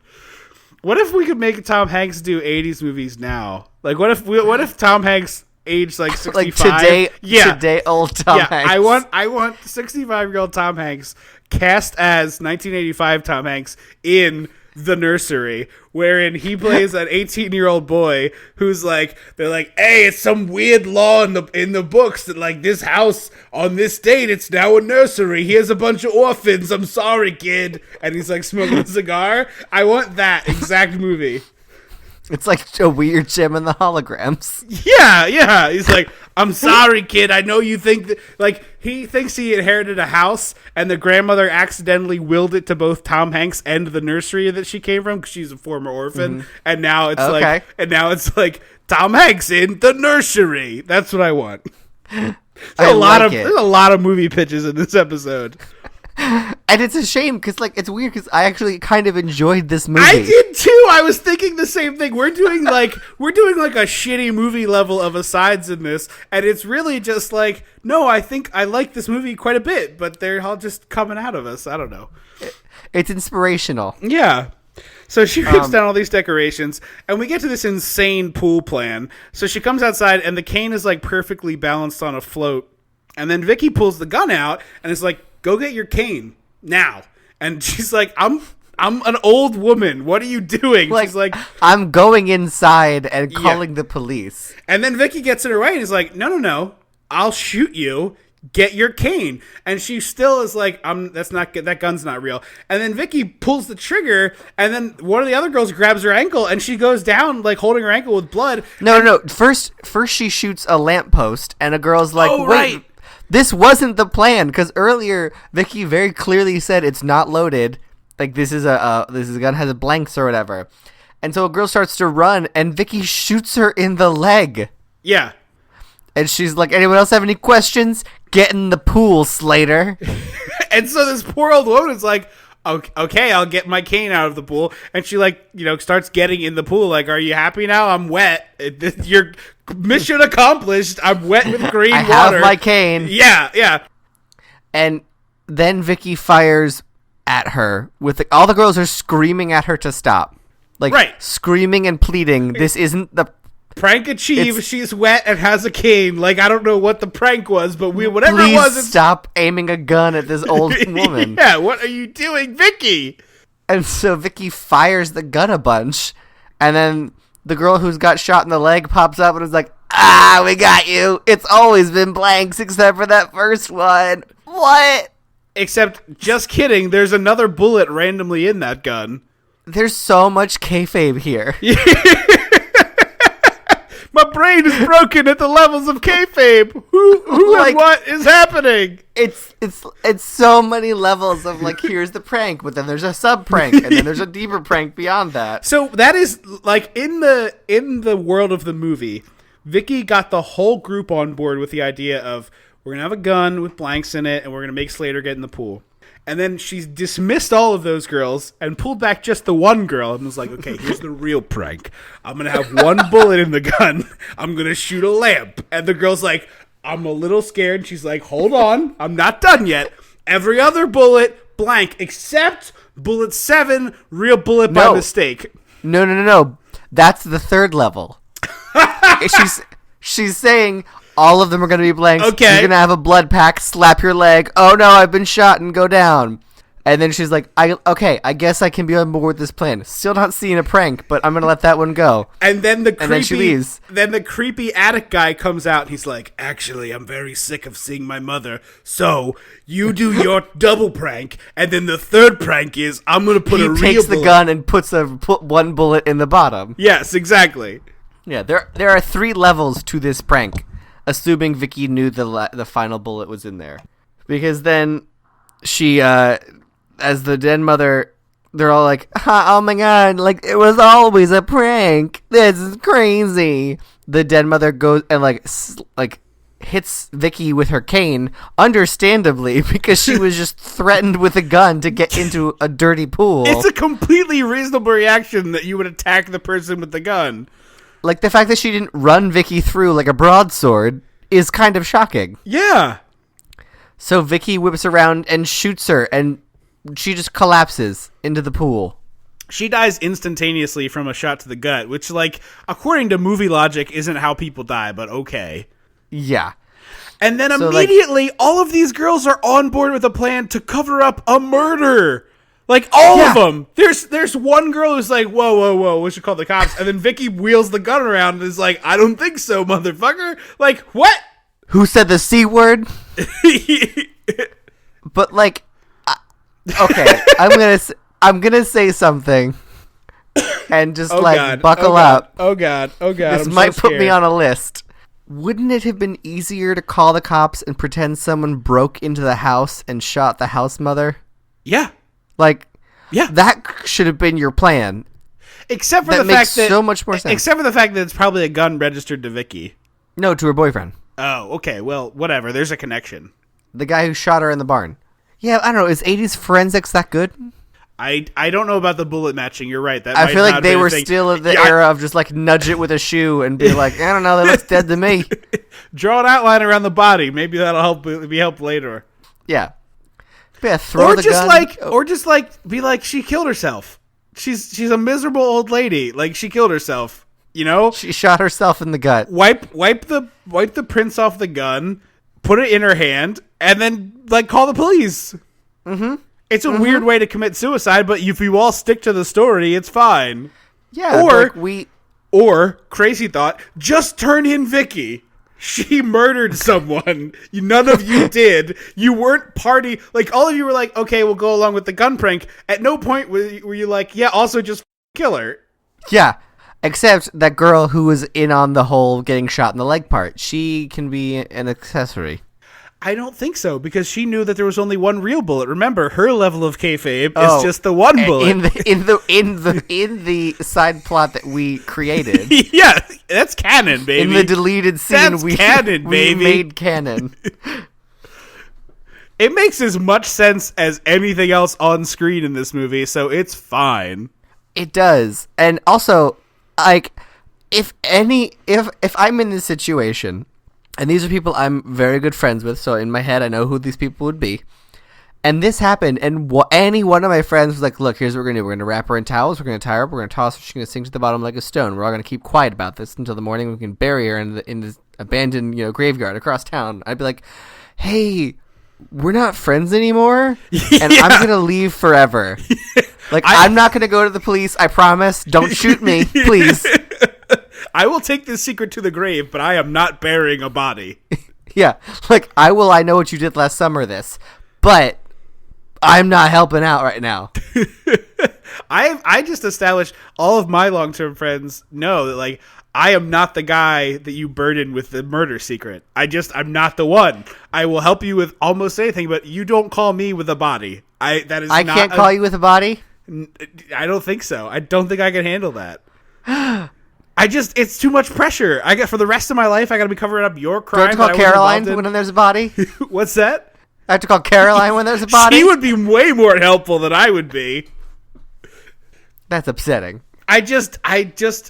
What if we could make Tom Hanks do 80s movies now? Like what if Tom Hanks aged like 65? Like today old Tom Hanks. I want 65-year-old Tom Hanks cast as 1985 Tom Hanks in The Nursery, wherein he plays an 18-year-old boy who's like, they're like, hey, it's some weird law in the books that like this house on this date, it's now a nursery. Here's a bunch of orphans. I'm sorry, kid. And he's like smoking a cigar. I want that exact movie. It's like a weird Gem and the Holograms. Yeah. He's like, I'm sorry, kid. I know you think that, like, he thinks he inherited a house, and the grandmother accidentally willed it to both Tom Hanks and the nursery that she came from because she's a former orphan. And now it's like Tom Hanks in The Nursery. That's what I want. There's a lot of movie pitches in this episode. And it's a shame because, like, it's weird because I actually kind of enjoyed this movie. I did too. I was thinking the same thing. We're doing like a shitty movie level of asides in this, and it's really just like, no, I think I like this movie quite a bit, but they're all just coming out of us. I don't know. It's inspirational. Yeah. So she rips down all these decorations, and we get to this insane pool plan. So she comes outside, and the cane is like perfectly balanced on a float, and then Vicky pulls the gun out and is like, go get your cane now. And she's like, I'm an old woman. What are you doing? She's like, I'm going inside and calling the police. And then Vicky gets in her way and is like, no, I'll shoot you. Get your cane. And she still is like, that gun's not real. And then Vicky pulls the trigger, and then one of the other girls grabs her ankle, and she goes down like holding her ankle with blood. No. First she shoots a lamppost, and a girl's like, Oh, wait. right. This wasn't the plan, because earlier Vicky very clearly said it's not loaded. Like, this is a gun has blanks or whatever. And so a girl starts to run, and Vicky shoots her in the leg. Yeah. And she's like, anyone else have any questions? Get in the pool, Slater. And so this poor old woman is like, okay, I'll get my cane out of the pool. And she starts getting in the pool. Like, are you happy now? I'm wet. Your mission accomplished. I'm wet with green water. I have my cane. Yeah. And then Vicky fires at her with all the girls are screaming at her to stop. Like, right. Screaming and pleading. This isn't the prank achieved. She's wet and has a cane. Like, I don't know what the prank was, but whatever it was. Stop aiming a gun at this old woman. Yeah, what are you doing, Vicky? And so Vicky fires the gun a bunch, and then the girl who's got shot in the leg pops up and is like, we got you. It's always been blanks except for that first one. What? Except, just kidding, there's another bullet randomly in that gun. There's so much kayfabe here. My brain is broken at the levels of kayfabe. Who Like, and what is happening? It's so many levels of, like, here's the prank, but then there's a sub prank, and then there's a deeper prank beyond that. So that is like in the world of the movie, Vicky got the whole group on board with the idea of, we're gonna have a gun with blanks in it, and we're gonna make Slater get in the pool. And then she's dismissed all of those girls and pulled back just the one girl and was like, okay, here's the real prank. I'm going to have one bullet in the gun. I'm going to shoot a lamp. And the girl's like, I'm a little scared. She's like, hold on. I'm not done yet. Every other bullet, blank, except bullet 7, real bullet by mistake. No. That's the third level. She's saying all of them are going to be blanks. Okay. You're going to have a blood pack, slap your leg. Oh, no, I've been shot, and go down. And then she's like, I guess I can be on board with this plan. Still not seeing a prank, but I'm going to let that one go. And then then she leaves. Then the creepy attic guy comes out, and he's like, actually, I'm very sick of seeing my mother. So you do your double prank, and then the third prank is, I'm going to put a real bullet. He takes the gun and put one bullet in the bottom. Yes, exactly. Yeah, there are 3 levels to this prank, assuming Vicky knew the final bullet was in there. Because then she, as the den mother, they're all like, oh my god, like, it was always a prank. This is crazy. the dead mother goes and like hits Vicky with her cane, understandably, because she was just threatened with a gun to get into a dirty pool. It's a completely reasonable reaction that you would attack the person with the gun. Like, the fact that she didn't run Vicky through like a broadsword is kind of shocking. Yeah. So Vicky whips around and shoots her, and she just collapses into the pool. She dies instantaneously from a shot to the gut, which, like, according to movie logic, isn't how people die, but okay. Yeah. And then So, immediately, all of these girls are on board with a plan to cover up a murder. Like, all of them. There's one girl who's like, whoa, we should call the cops. And then Vicky wheels the gun around and is like, I don't think so, motherfucker. Like, what? Who said the C word? But, like, okay, I'm gonna say something, and just buckle up. Oh god! This I'm might so put me scared. on a list. Wouldn't it have been easier to call the cops and pretend someone broke into the house and shot the house mother? Yeah, Yeah, that should have been your plan. except for That the makes fact that so much more sense. Except for the fact that it's probably a gun registered to Vicky. No, to her boyfriend, Oh, okay. Well, whatever. There's a connection. the guy who shot her in the barn. Yeah, I don't know. Is 80s forensics that good? I don't know about the bullet matching. You're right. That I might feel not like have they been a were thing. still in the Yeah, era of just like nudge it with a shoe and be like, I don't know, that looks dead to me. Draw an outline around the body. Maybe that'll help. Be helped later. Yeah. Throw the gun. Or just be like, she killed herself. She's a miserable old lady. Like, she killed herself. You know, She shot herself in the gut. wipe the prints off the gun, put it in her hand, and then call the police. Mm-hmm. It's a weird way to commit suicide, but if you all stick to the story, it's fine. Yeah. Or crazy thought, just turn in Vicky. She murdered someone. None of you did. You weren't party. Like, all of you were like, okay, we'll go along with the gun prank. At no point were you like, yeah, also just kill her. Yeah. Except that girl who was in on the whole getting shot in the leg part. She can be an accessory. I don't think so, because she knew that there was only one real bullet. Remember, her level of kayfabe Oh, is just the one bullet. in the side plot that we created. Yeah, that's canon, baby. In the deleted scene That's canon, we baby. made canon. It makes as much sense as anything else on screen in this movie, so it's fine. It does. And also, like, if I'm in this situation, and these are people I'm very good friends with, so in my head I know who these people would be, and this happened, and any one of my friends was like, look, here's what we're going to do. We're going to wrap her in towels, we're going to tie her up, we're going to toss her, she's going to sink to the bottom like a stone. We're all going to keep quiet about this until the morning. We can bury her in this abandoned graveyard across town. I'd be like, hey, we're not friends anymore, and I'm going to leave forever. Like, I'm not going to go to the police, I promise. Don't shoot me, please. I will take this secret to the grave, but I am not burying a body. Yeah, like, I know what you did last summer this, but I'm not helping out right now. I just established all of my long-term friends know that, like, I am not the guy that you burden with the murder secret. I'm not the one. I will help you with almost anything, but you don't call me with a body. I can't call you with a body? I don't think so. I don't think I can handle that. It's too much pressure. For the rest of my life, I got to be covering up your Do I have crime. to call Caroline when there's a body? What's that? I have to call Caroline when there's a body? She would be way more helpful than I would be. That's upsetting. I don't think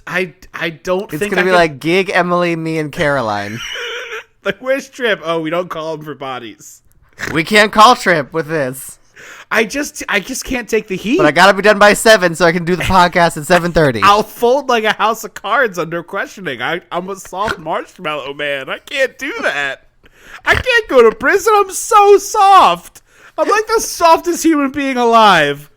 It's going to be like Gig, Emily, me, and Caroline. like, where's Trip? Oh, we don't call him for bodies. We can't call Trip with this. I just can't take the heat. But I got to be done by 7 so I can do the podcast at 7:30. I'll fold like a house of cards under questioning. I'm a soft marshmallow man. I can't do that. I can't go to prison. I'm so soft. I'm like the softest human being alive.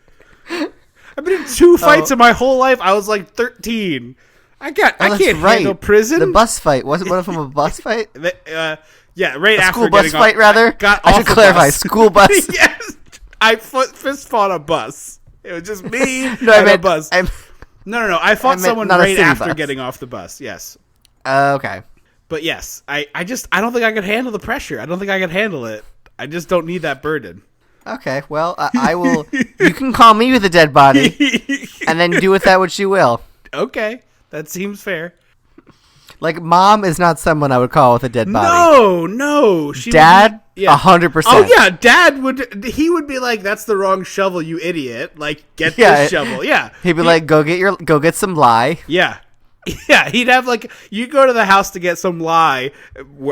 I've been in 2 fights in my whole life. I was like 13. I can't handle prison. The bus fight. Wasn't one of them a bus fight? Yeah, right after school bus getting fight, off, rather? I should clarify. Bus. School bus. Yes. I fist fought a bus. It was just me and I a bus. No. I fought someone not a right city after bus. getting off the bus. Yes. Okay. But yes, I don't think I could handle the pressure. I don't think I could handle it. I just don't need that burden. Okay, well, I will. You can call me with a dead body, and then do with that what you will. Okay, that seems fair. Like, mom is not someone I would call with a dead body. No. She Dad, would be, 100%. Oh yeah, Dad would. He would be like, "That's the wrong shovel, you idiot! Like, get this shovel." Yeah, he'd be like, "Go get some lye." Yeah. Yeah, he'd have like you go to the house to get some lye.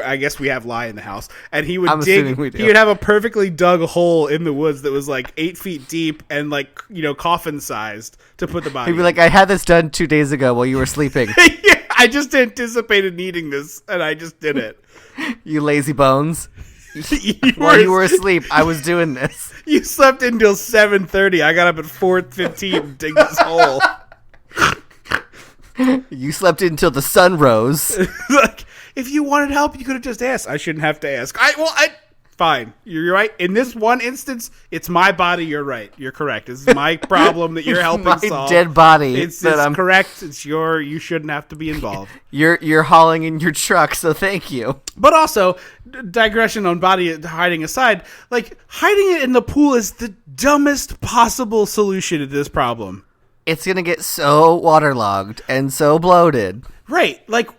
I guess we have lye in the house, and he would I'm assuming we do. He would have a perfectly dug hole in the woods that was like 8 feet deep and like coffin sized to put the body. He'd be like, "I had this done 2 days ago while you were sleeping." Yeah, I just anticipated needing this, and I just did it. You lazy bones. While you were asleep, I was doing this. You slept until 7:30. I got up at 4:15 to dig this hole. You slept until the sun rose. Like, if you wanted help, you could have just asked. I shouldn't have to ask. Fine. You're right. In this one instance, it's my body. You're right. You're correct. This is my problem that you're helping my solve. Dead body. It's correct. It's you shouldn't have to be involved. You're hauling in your truck, so thank you. But also, digression on body hiding aside, like hiding it in the pool is the dumbest possible solution to this problem. It's gonna get so waterlogged and so bloated. Right. Like,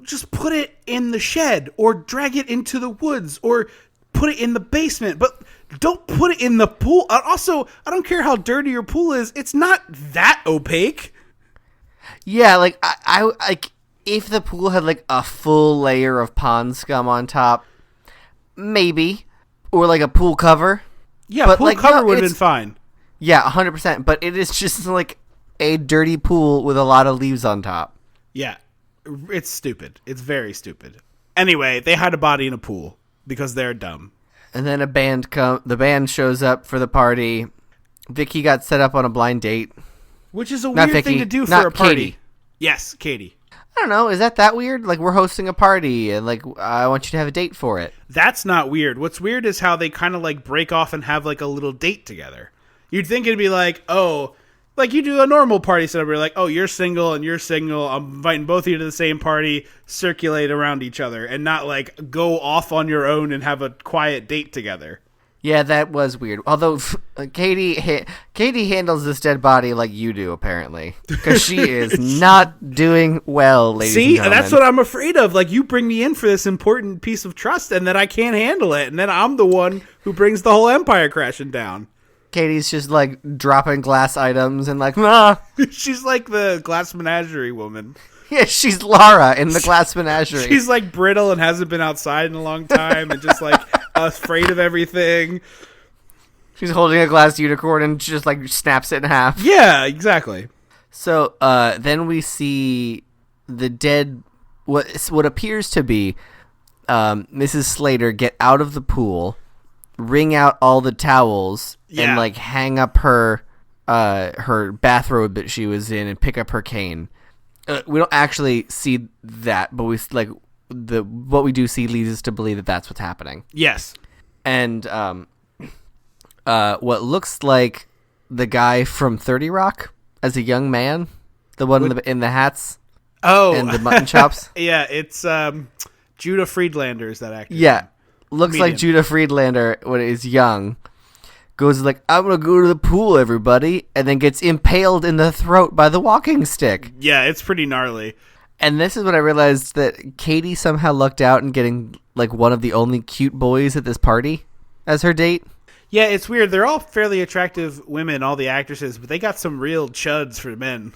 just put it in the shed or drag it into the woods or put it in the basement. But don't put it in the pool. Also, I don't care how dirty your pool is. It's not that opaque. Yeah, like, I like, if the pool had, like, a full layer of pond scum on top, maybe. Or, like, a pool cover. Yeah, but pool like, cover no, would have been fine. Yeah, 100%. But it is just, like, a dirty pool with a lot of leaves on top. Yeah. It's stupid. It's very stupid. Anyway, they hide a body in a pool because they're dumb. And then the band shows up for the party. Vicky got set up on a blind date. Which is a Not weird Vicky, thing to do for not a party. Katie. Yes, Katie. I don't know. Is that weird? Like, we're hosting a party, and, like, I want you to have a date for it. That's not weird. What's weird is how they kind of, like, break off and have, like, a little date together. You'd think it'd be like, oh, like you do a normal party setup where you're like, oh, you're single and you're single. I'm inviting both of you to the same party, circulate around each other, and not, like, go off on your own and have a quiet date together. Yeah, that was weird. Although Katie handles this dead body like you do, apparently, because she is not doing well, ladies and gentlemen. That's what I'm afraid of. Like, you bring me in for this important piece of trust, and then I can't handle it, and then I'm the one who brings the whole empire crashing down. Katie's just, like, dropping glass items and, like, ah. She's like the glass menagerie woman. Yeah, she's Lara in the glass menagerie. She's, like, brittle and hasn't been outside in a long time and just, like, afraid of everything. She's holding a glass unicorn and just, like, snaps it in half. Yeah, exactly. So, then we see the dead, what appears to be Mrs. Slater get out of the pool, wring out all the towels, and, like, hang up her bathrobe that she was in and pick up her cane. We don't actually see that, but what we do see leads us to believe that that's what's happening. Yes. And what looks like the guy from 30 Rock as a young man, the one in the hats, and the mutton chops. Yeah, it's Judah Friedlander is that actor. Yeah, looks like Judah Friedlander when he's young. Goes like, I'm going to go to the pool, everybody, and then gets impaled in the throat by the walking stick. Yeah, it's pretty gnarly. And this is when I realized that Katie somehow lucked out in getting, like, one of the only cute boys at this party as her date. Yeah, it's weird. They're all fairly attractive women, all the actresses, but they got some real chuds for men.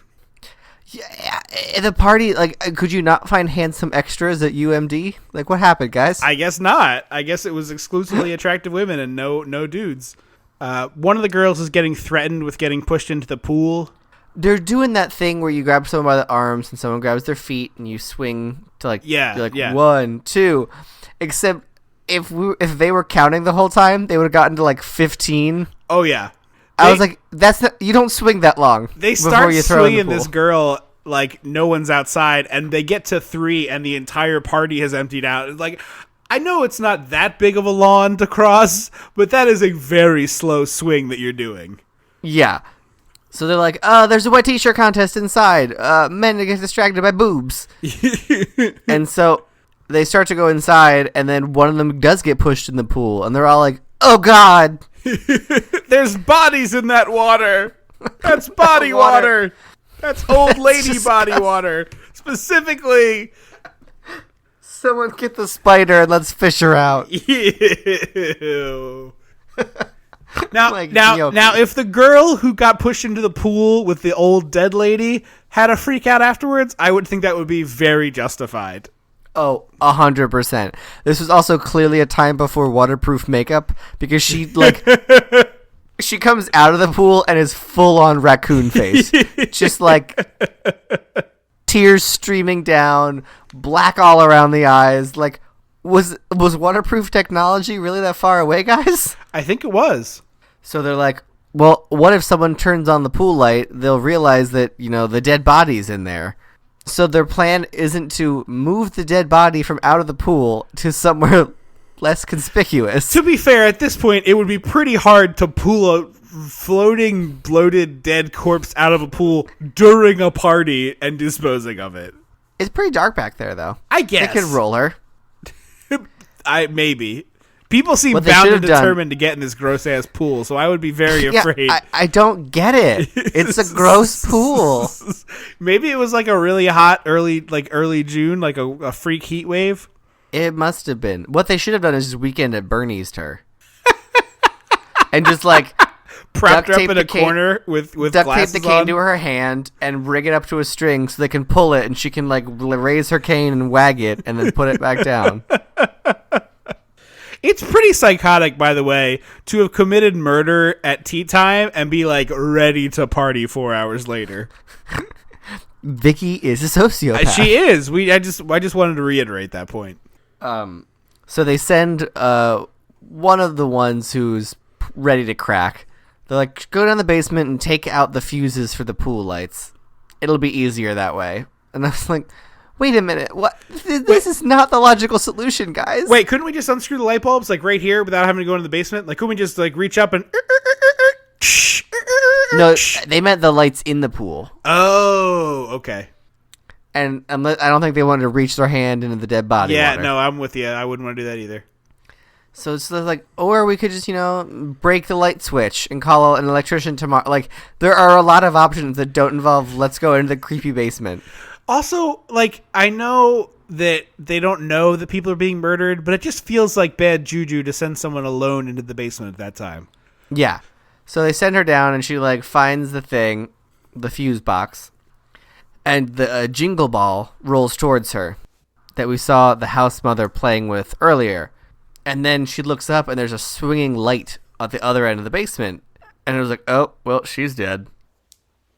Yeah, at the party, like, could you not find handsome extras at UMD? Like, what happened, guys? I guess not. I guess it was exclusively attractive women and no dudes. One of the girls is getting threatened with getting pushed into the pool. They're doing that thing where you grab someone by the arms and someone grabs their feet and you swing to, like, yeah, you're like, yeah. 1, 2. Except if they were counting the whole time, they would have gotten to, like, 15. Oh yeah. I was like, you don't swing that long. They start swinging this girl like no one's outside, and they get to 3, and the entire party has emptied out. It's like, I know it's not that big of a lawn to cross, but that is a very slow swing that you're doing. Yeah. So they're like, there's a wet t-shirt contest inside. Men get distracted by boobs. And so they start to go inside, and then one of them does get pushed in the pool, and they're all like, oh, God. There's bodies in that water. That's body water. That's old lady body water. Specifically. Someone get the spider and let's fish her out. Ew. Now, Like, now, if the girl who got pushed into the pool with the old dead lady had a freak out afterwards, I would think that would be very justified. Oh, 100%. This was also clearly a time before waterproof makeup because she like she comes out of the pool and is full on raccoon face, just like tears streaming down, black all around the eyes. Like, was waterproof technology really that far away, guys? I think it was. So they're like, well, what if someone turns on the pool light? They'll realize that, the dead body's in there. So their plan isn't to move the dead body from out of the pool to somewhere less conspicuous. To be fair, at this point, it would be pretty hard to pull a floating, bloated, dead corpse out of a pool during a party and disposing of it. It's pretty dark back there, though. I guess. They could roll her. Maybe. People seem What they bound should and have done- determined to get in this gross-ass pool, so I would be very afraid. I don't get it. It's a gross pool. Maybe it was like a really hot early June, like a freak heat wave. It must have been. What they should have done is just Weekend at Bernie's her. And just like Propped duct her up tape in a the cane- corner with duct tape glasses the cane on. to her hand and rig it up to a string so they can pull it and she can like raise her cane and wag it and then put it back down. It's pretty psychotic, by the way, to have committed murder at tea time and be like ready to party 4 hours later. Vicky is a sociopath. She is. I just wanted to reiterate that point. So they send one of the ones who's ready to crack. They're like, go down the basement and take out the fuses for the pool lights. It'll be easier that way. And I was like, wait a minute. What? This is not the logical solution, guys. Wait, couldn't we just unscrew the light bulbs like right here without having to go into the basement? Like, couldn't we just like reach up and? No, they meant the lights in the pool. Oh, okay. And I don't think they wanted to reach their hand into the dead body. Yeah, water. no, I'm with you. I wouldn't want to do that either. So it's like, or we could just, break the light switch and call an electrician tomorrow. Like, there are a lot of options that don't involve let's go into the creepy basement. Also, like, I know that they don't know that people are being murdered, but it just feels like bad juju to send someone alone into the basement at that time. Yeah. So they send her down and she, like, finds the thing, the fuse box, and the jingle ball rolls towards her that we saw the house mother playing with earlier. And then she looks up and there's a swinging light at the other end of the basement. And it was like, oh, well, she's dead.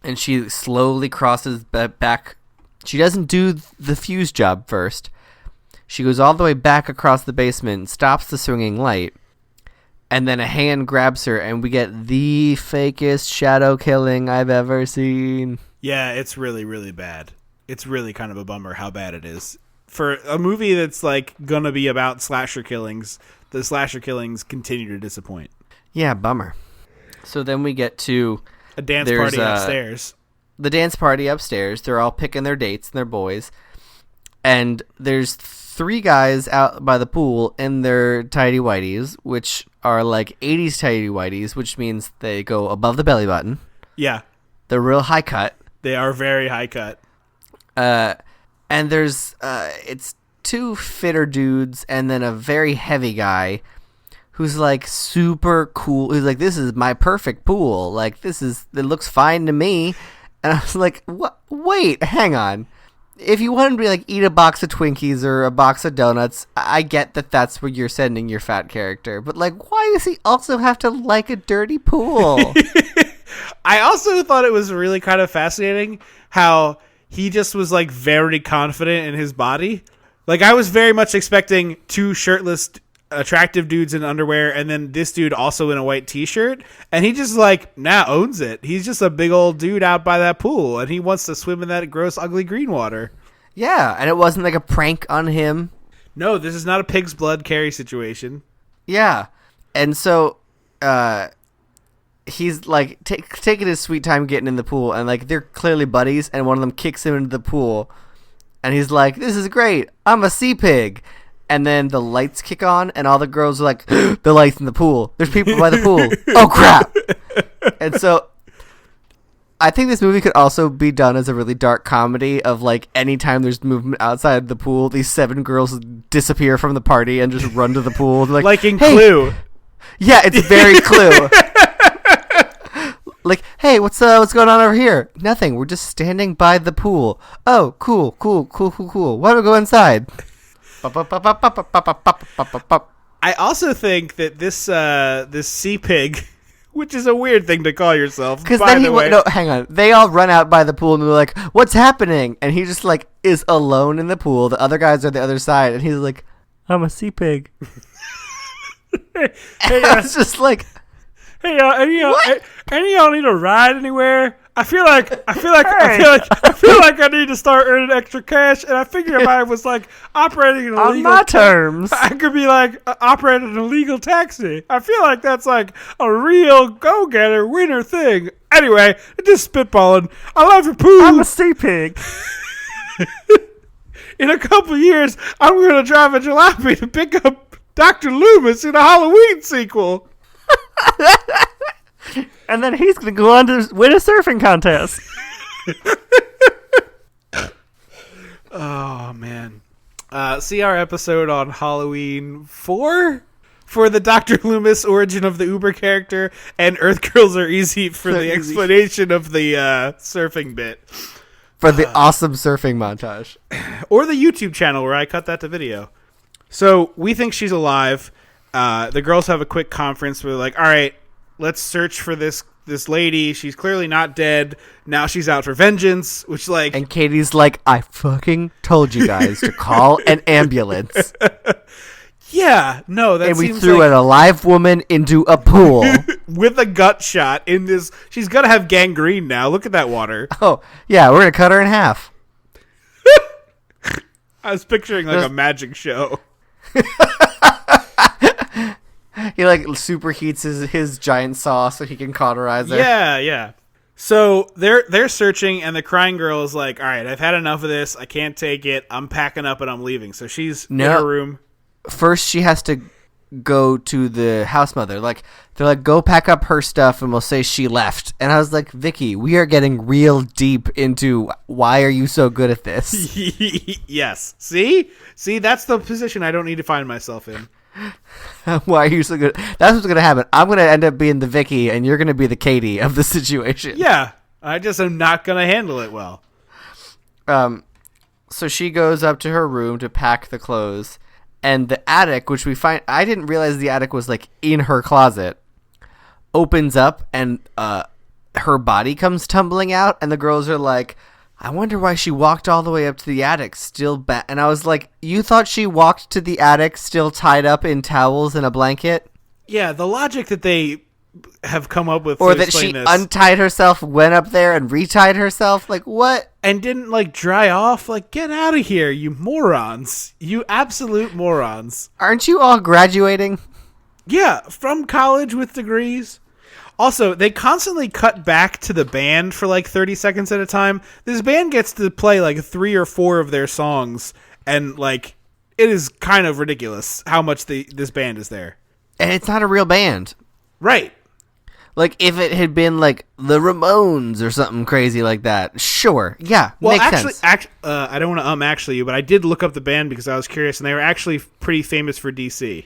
And she slowly crosses back. She doesn't do the fuse job first. She goes all the way back across the basement and stops the swinging light. And then a hand grabs her and we get the fakest shadow killing I've ever seen. Yeah, it's really, really bad. It's really kind of a bummer how bad it is. For a movie that's like gonna be about slasher killings, the slasher killings continue to disappoint. Yeah, bummer. So then we get to A dance party upstairs. the dance party upstairs. They're all picking their dates and their boys. And there's 3 guys out by the pool in their tighty whities, which are like 80s tighty whities, which means they go above the belly button. Yeah, They're real high cut. they are very high cut. And there's it's 2 fitter dudes and then a very heavy guy who's like super cool. He's like, this is my perfect pool. Like, it looks fine to me. And I was like, what? Wait, hang on. If you wanted to be like eat a box of Twinkies or a box of donuts, I get that that's where you're sending your fat character. But like, why does he also have to like a dirty pool? I also thought it was really kind of fascinating how he just was like very confident in his body. Like, I was very much expecting 2 shirtless, attractive dudes in underwear and then this dude also in a white t-shirt. And he just like, owns it. He's just a big old dude out by that pool and he wants to swim in that gross, ugly green water. Yeah, and it wasn't like a prank on him. No, this is not a pig's blood Carrie situation. Yeah. And so, he's like taking his sweet time getting in the pool, and like they're clearly buddies, and one of them kicks him into the pool, and he's like, this is great, I'm a sea pig. And then the lights kick on and all the girls are like, the lights in the pool, there's people by the pool, oh crap. And so I think this movie could also be done as a really dark comedy of like anytime there's movement outside the pool, these 7 girls disappear from the party and just run to the pool. They're like in hey. Clue. Yeah, it's very Clue. Like, hey, what's going on over here? Nothing. We're just standing by the pool. Oh, cool. Why don't we go inside? I also think that this sea pig, which is a weird thing to call yourself. Because then no, hang on. They all run out by the pool and they're like, "What's happening?" And he just like is alone in the pool. The other guys are on the other side, and he's like, "I'm a sea pig." I was just like, "Hey, any of y'all need a ride anywhere? I feel like I need to start earning extra cash, and I figure if I was like operating an illegal on my terms, I could be like operating an illegal taxi. I feel like that's like a real go-getter winner thing. Anyway, just spitballing. I love your pool. I'm a sea pig. In a couple years, I'm gonna drive a jalopy to pick up Dr. Loomis in a Halloween sequel." And then he's going to go on to win a surfing contest. Oh, man. See our episode on Halloween 4 for the Dr. Loomis origin of the Uber character, and Earth Girls Are Easy for the explanation of the surfing bit. For the awesome surfing montage. Or the YouTube channel where I cut that to video. So we think she's alive. The girls have a quick conference where they're like, all right, let's search for this lady. She's clearly not dead. Now she's out for vengeance, which like... And Katie's like, I fucking told you guys to call an ambulance. Yeah, no, that and we seems threw like... a live woman into a pool. With a gut shot in this... She's gonna have gangrene now. Look at that water. Oh, yeah, we're gonna cut her in half. I was picturing like a magic show. He like superheats his giant saw so he can cauterize her. Yeah. So they're searching, and the crying girl is like, all right, I've had enough of this. I can't take it. I'm packing up and I'm leaving. So she's in her room. First, she has to go to the house mother. Like, they're like, go pack up her stuff and we'll say she left. And I was like, Vicky, we are getting real deep into why are you so good at this? Yes. See, that's the position I don't need to find myself in. Why are you so good? That's what's going to happen. I'm going to end up being the Vicky and you're going to be the Katie of the situation. Yeah. I just am not going to handle it well. So she goes up to her room to pack the clothes. And the attic, which we find... I didn't realize the attic was, like, in her closet. Opens up, and her body comes tumbling out. And the girls are like, I wonder why she walked all the way up to the attic still And I was like, you thought she walked to the attic still tied up in towels and a blanket? Yeah, the logic that they have come up with or that she untied herself, went up there and retied herself, like what? And didn't like dry off. Like, get out of here, you morons, you absolute morons. Aren't you all graduating? Yeah, from college with degrees. Also, they constantly cut back to the band for like 30 seconds at a time. This band gets to play like 3 or 4 of their songs, and like it is kind of ridiculous how much this band is there. And it's not a real band. Right. Like, if it had been, like, the Ramones or something crazy like that, sure. Yeah, well, makes sense. I don't want to actually you, but I did look up the band because I was curious, and they were actually pretty famous for DC.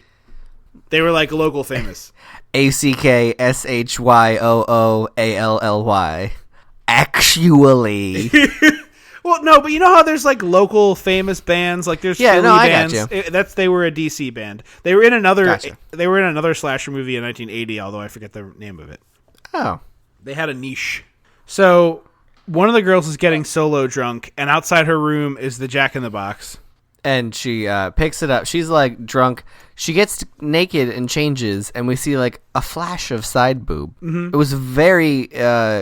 They were, like, local famous. ACKSHYOOALLY. Actually. Well, no, but you know how there's like local famous bands, like there's Philly bands. I got you. They were a DC band. They were in another. Gotcha. They were in another slasher movie in 1980, although I forget the name of it. Oh, they had a niche. So one of the girls is getting solo drunk, and outside her room is the Jack in the Box. And she picks it up. She's like drunk. She gets naked and changes, and we see like a flash of side boob. Mm-hmm. It was very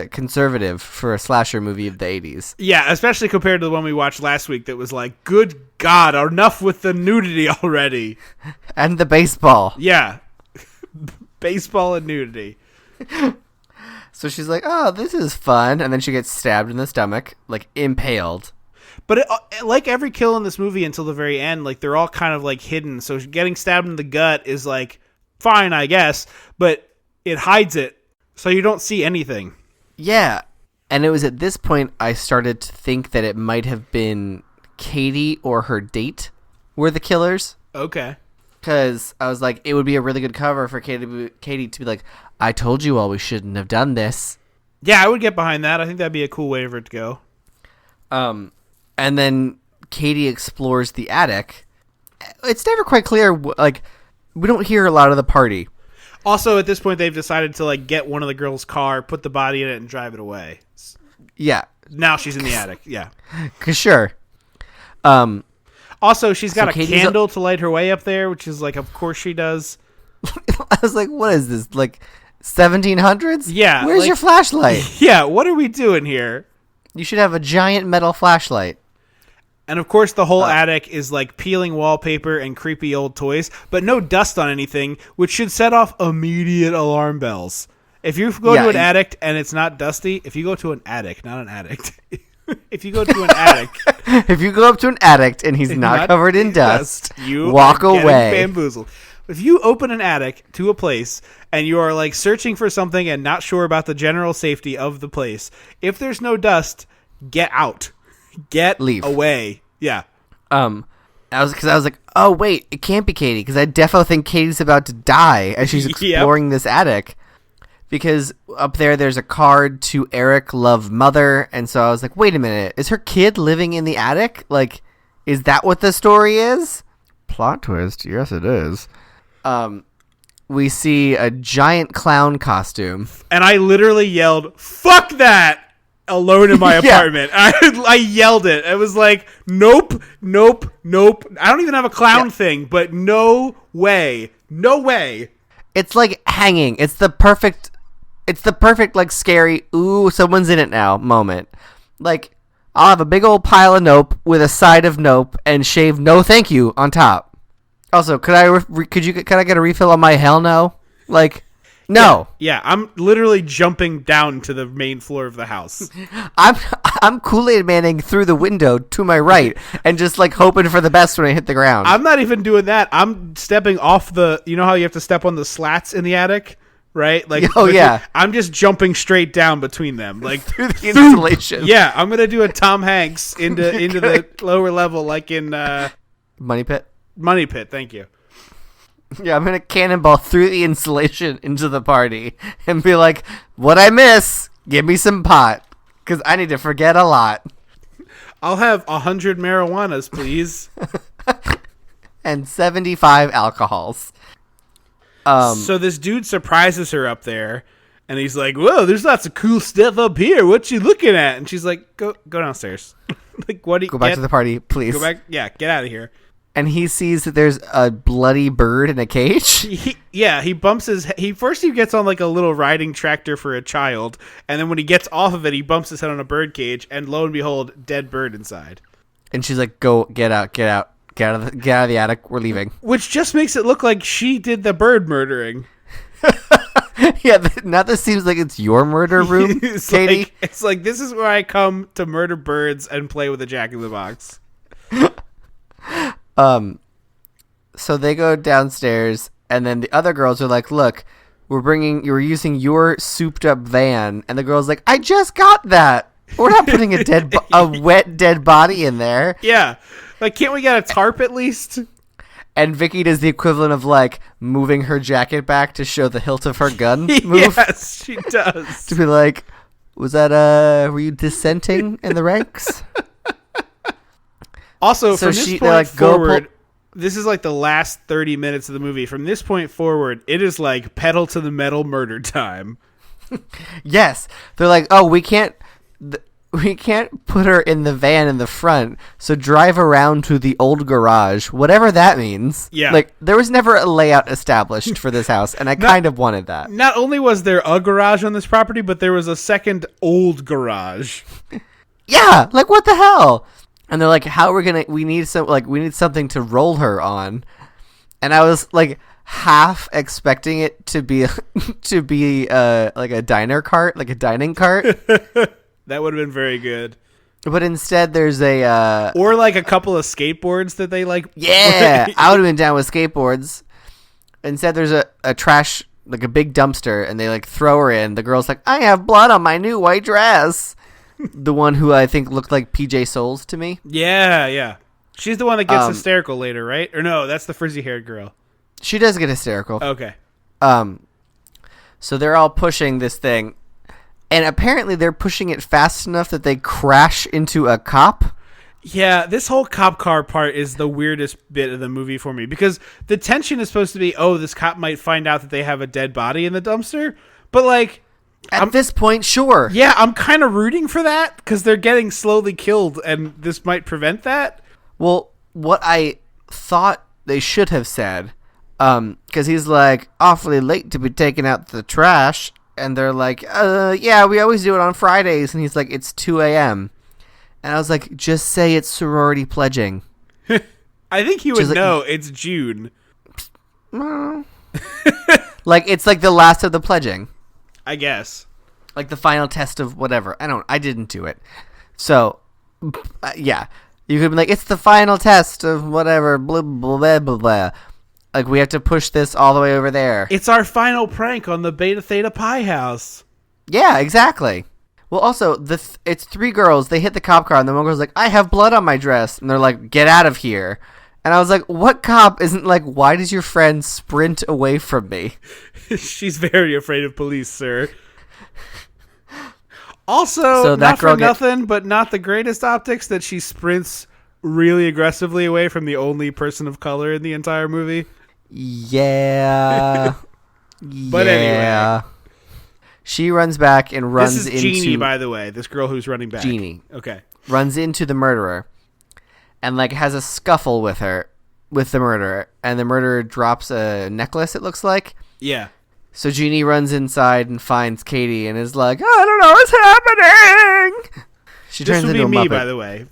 conservative for a slasher movie of the 80s. Yeah, especially compared to the one we watched last week that was like, good God, enough with the nudity already. And the baseball. Yeah. Baseball and nudity. So she's like, oh, this is fun. And then she gets stabbed in the stomach, like impaled. But like every kill in this movie until the very end, like they're all kind of like hidden. So getting stabbed in the gut is like fine, I guess, but it hides it, so you don't see anything. Yeah, And it was at this point I started to think that it might have been Katie or her date were the killers. Okay. Because I was like, it would be a really good cover for Katie to be like, I told you all we shouldn't have done this. Yeah, I would get behind that. I think that'd be a cool way for it to go. And then Katie explores the attic. It's never quite clear. Like, we don't hear a lot of the party. Also, at this point, they've decided to like get one of the girls' car, put the body in it, and drive it away. Yeah. Now she's in the attic. Yeah. Sure. Also, she's got a Katie's candle to light her way up there, which is like, of course she does. I was like, what is this? Like 1700s? Yeah. Where's like, your flashlight? Yeah. What are we doing here? You should have a giant metal flashlight. And of course, the whole attic is like peeling wallpaper and creepy old toys, but no dust on anything, which should set off immediate alarm bells. If you go to an attic and it's not dusty, if you go to an attic, not an addict. If you go to an attic, if you go up to an addict and he's not covered in dust, you walk are away. Bamboozled. If you open an attic to a place and you are like searching for something and not sure about the general safety of the place, if there's no dust, get out. Leave away. Yeah. I was like, oh wait, it can't be Katie because I definitely think Katie's about to die as she's exploring this attic. Because up there's a card to Eric, love mother, and so I was like, wait a minute, is her kid living in the attic? Like, is that what the story is? Plot twist, yes it is. We see a giant clown costume, and I literally yelled, "Fuck that!" alone in my apartment. I yelled it. I was like, nope. I don't even have a clown thing, but no way. It's like hanging. It's the perfect like scary, ooh, someone's in it now moment. Like, I'll have a big old pile of nope with a side of nope and shave no thank you on top. Also, could I get a refill on my hell no? Like, no. Yeah, I'm literally jumping down to the main floor of the house. I'm Kool-Aid Manning through the window to my right and just like hoping for the best when I hit the ground. I'm not even doing that. I'm stepping off you know how you have to step on the slats in the attic? Right? Like, I'm just jumping straight down between them, like through the insulation. Yeah, I'm gonna do a Tom Hanks into the lower level, like in Money Pit. Money Pit. Thank you. Yeah, I'm gonna cannonball through the insulation into the party and be like, "What I miss? Give me some pot, because I need to forget a lot." I'll have 100 marijuanas, please, and 75 alcohols. So this dude surprises her up there, and he's like, "Whoa, there's lots of cool stuff up here. What you looking at?" And she's like, "Go downstairs. Like, what do you go back to the party, please? Go back. Yeah, get out of here." And he sees that there's a bloody bird in a cage. He bumps he gets on like a little riding tractor for a child, and then when he gets off of it, he bumps his head on a bird cage, and lo and behold, dead bird inside. And she's like, "Go, get out of the attic. We're leaving." Which just makes it look like she did the bird murdering. Yeah, now this seems like it's your murder room, Katie. It's like, this is where I come to murder birds and play with a Jack-in-the-Box. So they go downstairs, and then the other girls are like, "Look, you're using your souped up van," and the girl's like, "I just got that. We're not putting a wet dead body in there." Yeah, like, can't we get a tarp at least? And Vicky does the equivalent of like moving her jacket back to show the hilt of her gun. Move. Yes, she does. To be like, "Was that were you dissenting in the ranks?" Also, from this point forward, this is like the last 30 minutes of the movie. From this point forward, it is like pedal to the metal murder time. Yes. They're like, "Oh, we can't put her in the van in the front, so drive around to the old garage," whatever that means. Yeah. Like, there was never a layout established for this house, and I kind of wanted that. Not only was there a garage on this property, but there was a second old garage. Yeah, like, what the hell? And they're like, we need something to roll her on. And I was like half expecting it to be like a dining cart. That would have been very good. But instead there's or like a couple of skateboards that they like. Yeah, I would have been down with skateboards. Instead there's a trash, like a big dumpster, and they like throw her in. The girl's like, "I have blood on my new white dress." the one who I think looked like PJ Souls to me. Yeah. She's the one that gets hysterical later, right? Or no, that's the frizzy-haired girl. She does get hysterical. Okay. So they're all pushing this thing, and apparently they're pushing it fast enough that they crash into a cop. Yeah, this whole cop car part is the weirdest bit of the movie for me, because the tension is supposed to be, oh, this cop might find out that they have a dead body in the dumpster, but like... At this point, sure. Yeah, I'm kind of rooting for that, because they're getting slowly killed, and this might prevent that. Well, what I thought they should have said, because he's like, awfully late to be taking out the trash, and they're like, yeah, we always do it on Fridays, and he's like, it's 2 a.m., and I was like, just say it's sorority pledging. I think he would know it's June. Like, it's like the last of the pledging. I guess. Like the final test of whatever. I didn't do it. So, yeah. You could be like, it's the final test of whatever, blah, blah, blah, blah, blah. Like, we have to push this all the way over there. It's our final prank on the Beta Theta Pi house. Yeah, exactly. Well, also, it's 3 girls. They hit the cop car, and the one girl's like, I have blood on my dress. And they're like, get out of here. And I was like, what cop isn't like, why does your friend sprint away from me? She's very afraid of police, sir. Also, so not for nothing, but not the greatest optics that she sprints really aggressively away from the only person of color in the entire movie. Yeah. But anyway. She runs back and runs into... This is Jeannie, by the way, this girl who's running back. Jeannie. Okay. Runs into the murderer and, like, has a scuffle with the murderer. And the murderer drops a necklace, it looks like. Yeah. So Jeannie runs inside and finds Katie and is like, I don't know what's happening. She turns into a Muppet. This would be me, by the way.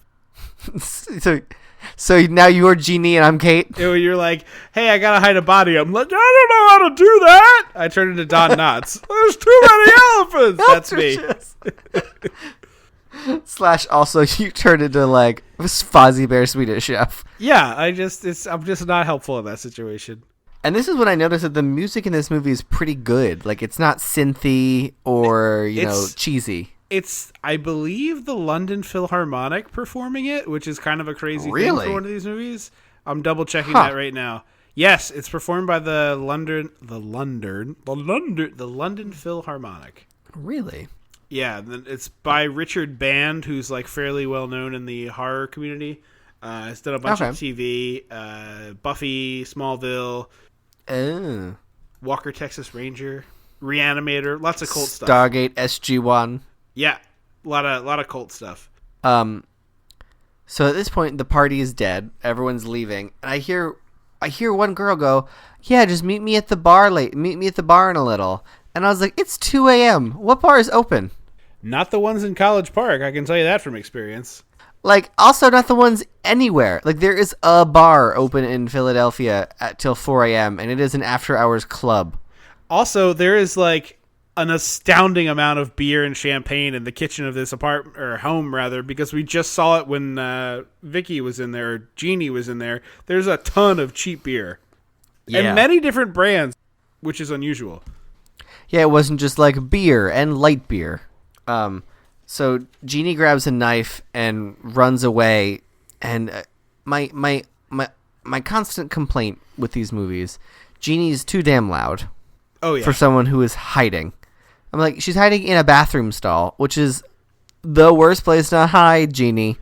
So now you're Jeannie and I'm Kate? You're like, hey, I gotta hide a body. I'm like, I don't know how to do that. I turn into Don Knotts. There's too many elephants. That's me. / also you turn into like Fozzie Bear Swedish Chef. Yeah, I'm just not helpful in that situation. And this is when I noticed that the music in this movie is pretty good. Like, it's not synthy or, cheesy. It's, I believe, the London Philharmonic performing it, which is kind of a crazy thing for one of these movies. I'm double checking that right now. Yes, it's performed by the London Philharmonic. Really? Yeah, it's by Richard Band, who's like fairly well known in the horror community. He's done a bunch of TV, Buffy, Smallville, Walker, Texas Ranger, Reanimator, lots of cult stuff. Stargate SG-1. Yeah, a lot of cult stuff. So at this point, the party is dead. Everyone's leaving, and I hear one girl go, "Yeah, just meet me at the bar Meet me at the bar in a little." And I was like, "It's 2 a.m. What bar is open?" Not the ones in College Park. I can tell you that from experience. Like, also not the ones anywhere. Like, there is a bar open in Philadelphia till 4 a.m., and it is an after-hours club. Also, there is, like, an astounding amount of beer and champagne in the kitchen of this apartment, or home, rather, because we just saw it when Vicky was in there, or Jeannie was in there. There's a ton of cheap beer. Yeah. And many different brands, which is unusual. Yeah, it wasn't just, like, beer and light beer. So Jeannie grabs a knife and runs away, and my constant complaint with these movies, Jeannie's too damn loud. Oh yeah. For someone who is hiding. I'm like, she's hiding in a bathroom stall, which is the worst place to hide, Jeannie.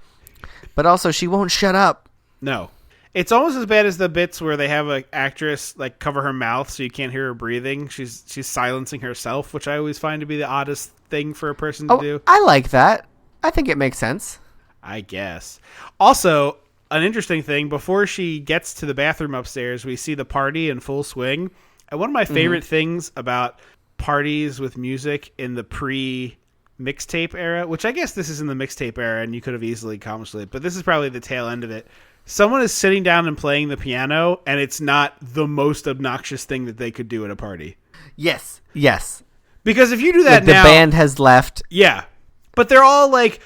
But also, she won't shut up. No. It's almost as bad as the bits where they have an actress like cover her mouth so you can't hear her breathing. She's silencing herself, which I always find to be the oddest thing for a person to do. I like that. I think it makes sense. I guess. Also, an interesting thing, before she gets to the bathroom upstairs, we see the party in full swing. And one of my favorite things about parties with music in the pre-mixtape era, which I guess this is in the mixtape era and you could have easily accomplished it, but this is probably the tail end of it. Someone is sitting down and playing the piano, and it's not the most obnoxious thing that they could do at a party. Yes. Because if you do that now... The band has left. Yeah. But they're all, like,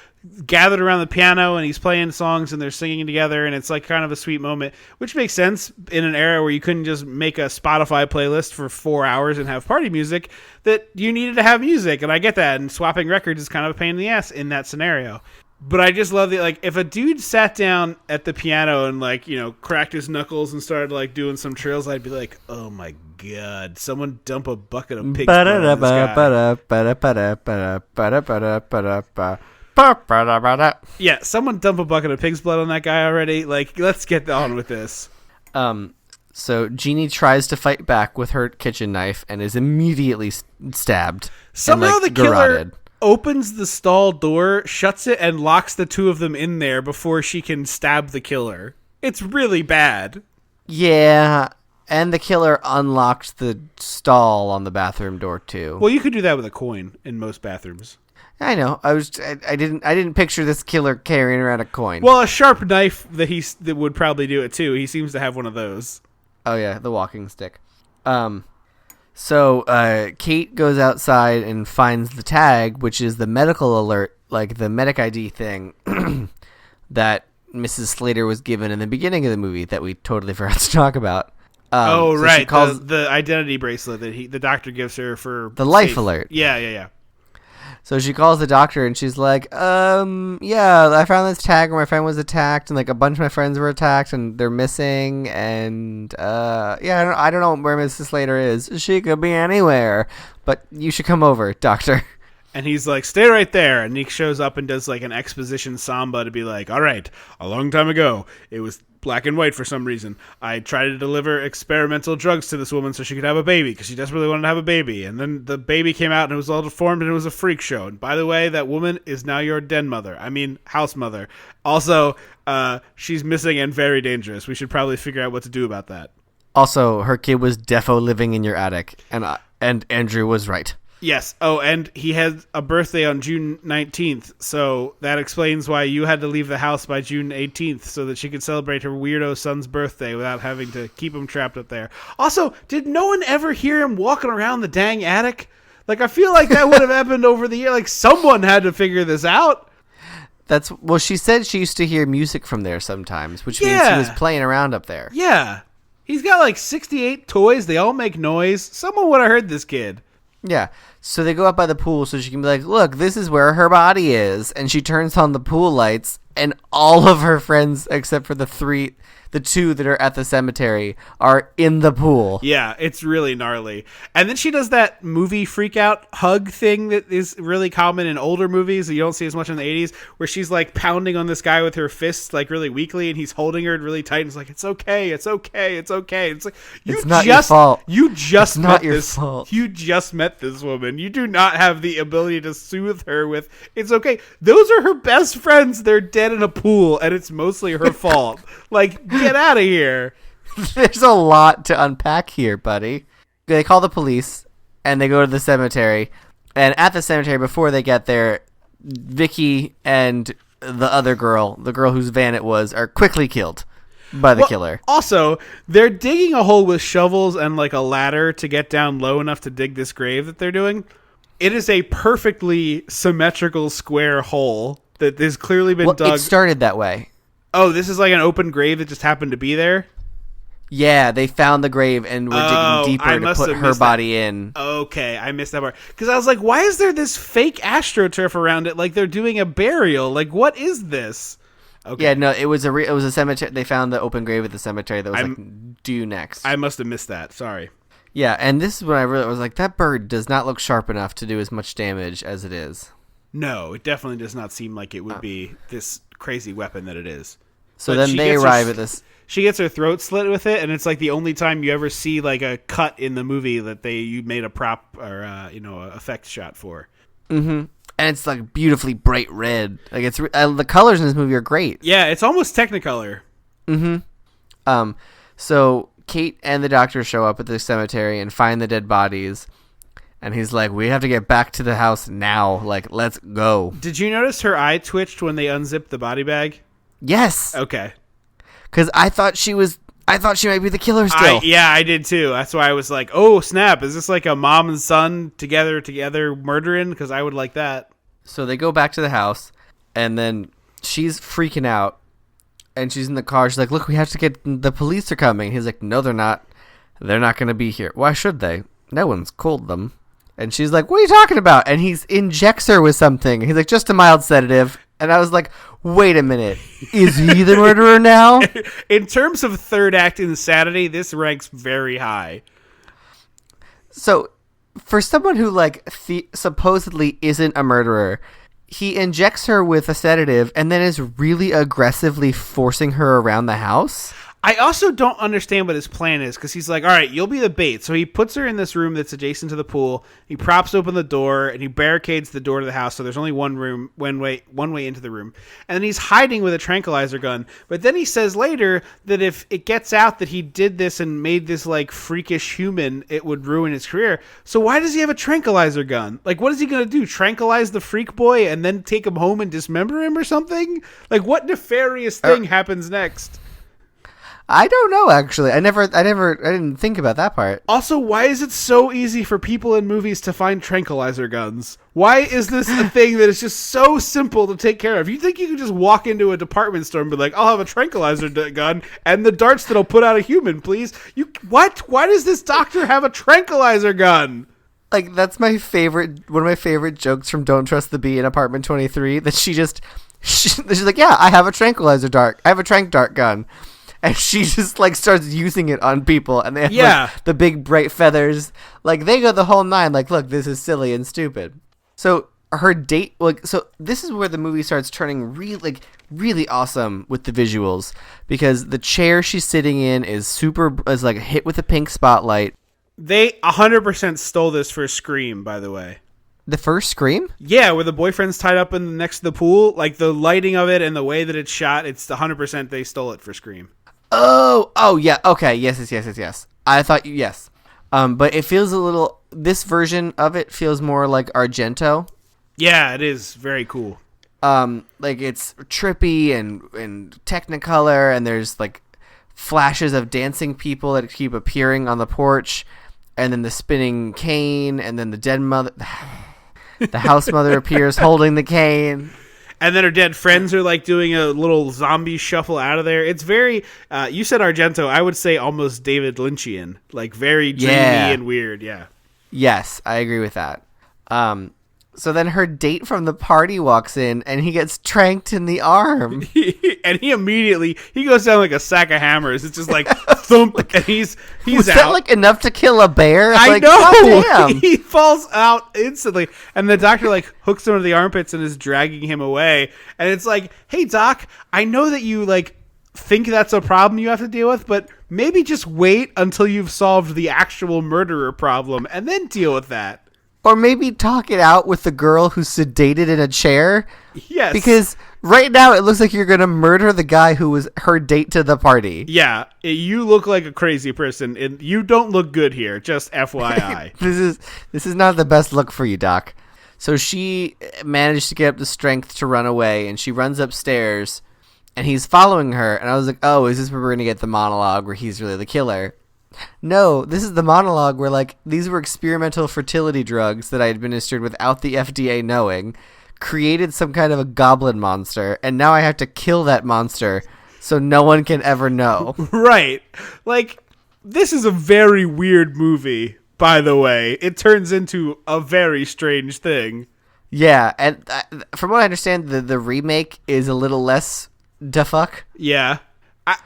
gathered around the piano and he's playing songs and they're singing together, and it's like kind of a sweet moment, which makes sense in an era where you couldn't just make a Spotify playlist for 4 hours and have party music, that you needed to have music. And I get that, and swapping records is kind of a pain in the ass in that scenario. But I just love like, if a dude sat down at the piano and like, you know, cracked his knuckles and started like doing some trills, I'd be like, oh my God, someone dump a bucket of pig's blood on this guy. Yeah, someone dump a bucket of pig's blood on that guy already. Like, let's get on with this. So Jeannie tries to fight back with her kitchen knife and is immediately stabbed. Somehow and, like, the killer garroted. opens the stall door, shuts it, and locks the two of them in there before she can stab the killer. It's really bad. Yeah, and the killer unlocked the stall on the bathroom door too. Well, you could do that with a coin in most bathrooms. I know. I didn't picture this killer carrying around a coin. Well, a sharp knife that would probably do it too. He seems to have one of those. Oh yeah, the walking stick. So Kate goes outside and finds the tag, which is the medical alert, like the medic ID thing that Mrs. Slater was given in the beginning of the movie that we totally forgot to talk about. So right, she calls the identity bracelet that the doctor gives her for the life alert. Yeah. So she calls the doctor and she's like, yeah, I found this tag where my friend was attacked and like a bunch of my friends were attacked and they're missing and yeah, I don't know where Mrs. Slater is. She could be anywhere, but you should come over, doctor. And he's like, stay right there. And Nick shows up and does like an exposition samba to be like, all right, a long time ago, it was black and white for some reason. I tried to deliver experimental drugs to this woman so she could have a baby because she desperately wanted to have a baby. And then the baby came out and it was all deformed and it was a freak show. And by the way, that woman is now your den mother. I mean, house mother. Also, she's missing and very dangerous. We should probably figure out what to do about that. Also, her kid was defo living in your attic, and Andrew was right. Yes. Oh, and he had a birthday on June 19th, so that explains why you had to leave the house by June 18th so that she could celebrate her weirdo son's birthday without having to keep him trapped up there. Also, did no one ever hear him walking around the dang attic? Like, I feel like that would have happened over the year. Like, someone had to figure this out. Well, she said she used to hear music from there sometimes, which means he was playing around up there. Yeah. He's got like 68 toys. They all make noise. Someone would have heard this kid. Yeah. So they go up by the pool so she can be like, look, this is where her body is. And she turns on the pool lights and all of her friends, except for the two that are at the cemetery, are in the pool. Yeah, it's really gnarly. And then she does that movie freak out hug thing that is really common in older movies that you don't see as much in the 80s, where she's like pounding on this guy with her fists like really weakly and he's holding her really tight and it's like, it's okay, it's okay, it's okay. It's like, it's not your fault. You just met this fault. You just met this woman. You do not have the ability to soothe her with, it's okay. Those are her best friends. They're dead in a pool and it's mostly her fault. Like, get out of here. There's a lot to unpack here, buddy. They call the police, and they go to the cemetery. And at the cemetery, before they get there, Vicky and the other girl, the girl whose van it was, are quickly killed by the killer. Also, they're digging a hole with shovels and like a ladder to get down low enough to dig this grave that they're doing. It is a perfectly symmetrical square hole that has clearly been dug. It started that way. Oh, this is like an open grave that just happened to be there? Yeah, they found the grave and were digging deeper to put her body in. Okay, I missed that part. Because I was like, why is there this fake AstroTurf around it like they're doing a burial? Like, what is this? Okay. Yeah, no, it was a cemetery. They found the open grave at the cemetery that was due next. I must have missed that. Sorry. Yeah, and this is when I was like, that bird does not look sharp enough to do as much damage as it is. No, it definitely does not seem like it would be this crazy weapon that it is. So then they arrive at this. She gets her throat slit with it, and it's like the only time you ever see like a cut in the movie that you made a prop or a effect shot for. Mm-hmm. And it's like beautifully bright red. Like it's the colors in this movie are great. Yeah, it's almost Technicolor. Mm-hmm. So Kate and the doctor show up at the cemetery and find the dead bodies. And he's like, we have to get back to the house now. Like, let's go. Did you notice her eye twitched when they unzipped the body bag? Yes. Okay. Because I thought she might be the killer still. I did too. That's why I was like, oh, snap. Is this like a mom and son together murdering? Because I would like that. So they go back to the house. And then she's freaking out, and she's in the car. She's like, look, we have to get, the police are coming. He's like, no, they're not. They're not going to be here. Why should they? No one's called them. And she's like, what are you talking about? And he injects her with something. He's like, just a mild sedative. And I was like, wait a minute. Is he the murderer now? In terms of third act insanity, this ranks very high. So, for someone who, like, supposedly isn't a murderer, he injects her with a sedative and then is really aggressively forcing her around the house. I also don't understand what his plan is, because he's like, all right, you'll be the bait. So he puts her in this room that's adjacent to the pool. He props open the door, and he barricades the door to the house, so there's only one way into the room. And then he's hiding with a tranquilizer gun. But then he says later that if it gets out that he did this and made this, like, freakish human, it would ruin his career. So why does he have a tranquilizer gun? Like, what is he going to do? Tranquilize the freak boy and then take him home and dismember him or something? Like, what nefarious thing happens next? I don't know, actually. I didn't think about that part. Also, why is it so easy for people in movies to find tranquilizer guns? Why is this a thing that is just so simple to take care of? You think you could just walk into a department store and be like, I'll have a tranquilizer gun and the darts that'll put out a human, please? What? Why does this doctor have a tranquilizer gun? Like, that's one of my favorite jokes from Don't Trust the Bee in Apartment 23, that she's like, yeah, I have a tranquilizer dart. I have a tranq dart gun. And she just, like, starts using it on people. And they have, like, the big bright feathers. Like, they go the whole nine. Like, look, this is silly and stupid. So her date, like, so this is where the movie starts turning really awesome with the visuals. Because the chair she's sitting in is like, hit with a pink spotlight. They 100% stole this for Scream, by the way. The first Scream? Yeah, where the boyfriend's tied up next to the pool. Like, the lighting of it and the way that it's shot, it's 100% they stole it for Scream. Oh, yeah, okay, yes. I thought, yes. But it feels this version of it feels more like Argento. Yeah, it is very cool. Like, it's trippy and Technicolor, and there's, like, flashes of dancing people that keep appearing on the porch, and then the spinning cane, and then the dead mother, the house mother appears holding the cane. And then her dead friends are, like, doing a little zombie shuffle out of there. It's very, you said Argento, I would say almost David Lynchian. Like, very dreamy and weird, yeah. Yes, I agree with that. So then her date from the party walks in, and he gets tranked in the arm. And he immediately, he goes down like a sack of hammers. It's just like, thump, and he's was out. That, like, enough to kill a bear? I know! Damn. He falls out instantly. And the doctor, like, hooks him to the armpits and is dragging him away. And it's like, hey, doc, I know that you, like, think that's a problem you have to deal with, but maybe just wait until you've solved the actual murderer problem and then deal with that. Or maybe talk it out with the girl who's sedated in a chair. Yes. Because right now it looks like you're going to murder the guy who was her date to the party. Yeah. You look like a crazy person, and you don't look good here, just FYI. This is not the best look for you, Doc. So she managed to get up the strength to run away, and she runs upstairs, and he's following her. And I was like, oh, is this where we're going to get the monologue where he's really the killer? No, this is the monologue where, like, these were experimental fertility drugs that I administered without the FDA knowing, created some kind of a goblin monster, and now I have to kill that monster so no one can ever know. Right. Like, this is a very weird movie, by the way. It turns into a very strange thing. Yeah, and from what I understand, the remake is a little less da fuck. Yeah.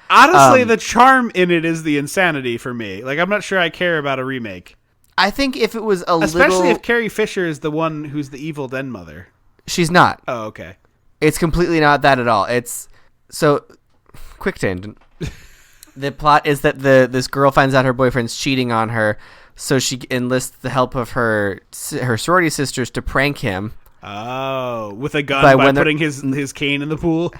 Honestly, the charm in it is the insanity for me. Like, I'm not sure I care about a remake. I think if it was Especially if Carrie Fisher is the one who's the evil den mother. She's not. Oh, okay. It's completely not that at all. It's... So, quick tangent. The plot is that this girl finds out her boyfriend's cheating on her, so she enlists the help of her sorority sisters to prank him. Oh, with a gun by putting his cane in the pool?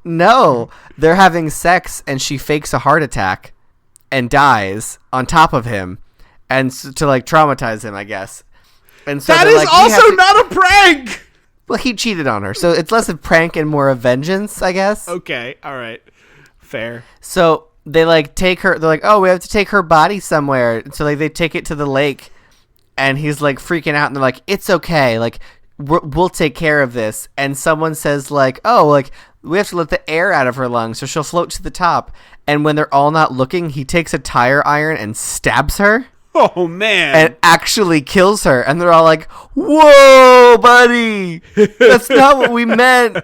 No, they're having sex, and she fakes a heart attack and dies on top of him, and to, like, traumatize him, I guess. And so that is, like, also not a prank. Well, he cheated on her, so it's less a prank and more a vengeance, I guess. Okay, all right, fair. So they, like, take her. They're like, oh, we have to take her body somewhere. So, like, they take it to the lake, and he's, like, freaking out, and they're like, it's okay, like, we'll take care of this. And someone says like, oh, like we have to let the air out of her lungs so she'll float to the top. And when they're all not looking, he takes a tire iron and stabs her. Oh, man. And actually kills her. And they're all like, whoa, buddy. That's not what we meant.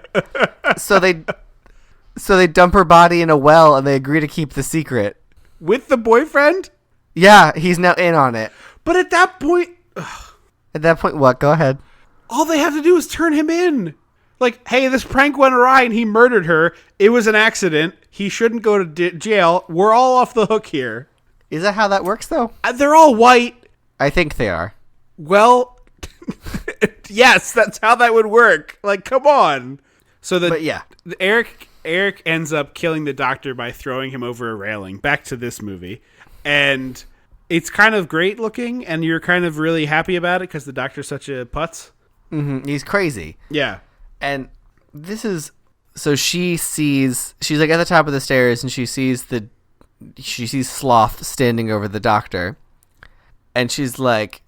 So they dump her body in a well and they agree to keep the secret. With the boyfriend? Yeah, he's now in on it. But at that point... At that point, what? Go ahead. All they have to do is turn him in. Like, hey, this prank went awry and he murdered her. It was an accident. He shouldn't go to jail. We're all off the hook here. Is that how that works, though? They're all white. I think they are. Well, yes, that's how that would work. Like, come on. So But yeah. Eric ends up killing the doctor by throwing him over a railing. Back to this movie. And it's kind of great looking, and you're kind of really happy about it because the doctor's such a putz. Mm-hmm. He's crazy. Yeah. And this is... So she's like at the top of the stairs, and she sees Sloth standing over the doctor. And she's like...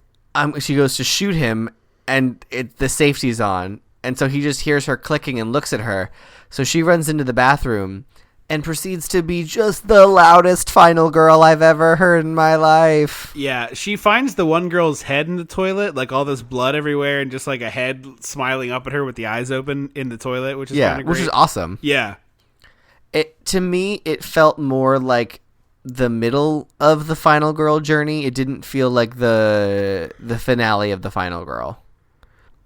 she goes to shoot him, and the safety's on. And so he just hears her clicking and looks at her. So she runs into the bathroom and proceeds to be just the loudest final girl I've ever heard in my life. Yeah, she finds the one girl's head in the toilet, like all this blood everywhere, and just like a head smiling up at her with the eyes open in the toilet, which is kind of great. Which is awesome. Yeah. To me, it felt more like the middle of the final girl journey. It didn't feel like the finale of the final girl.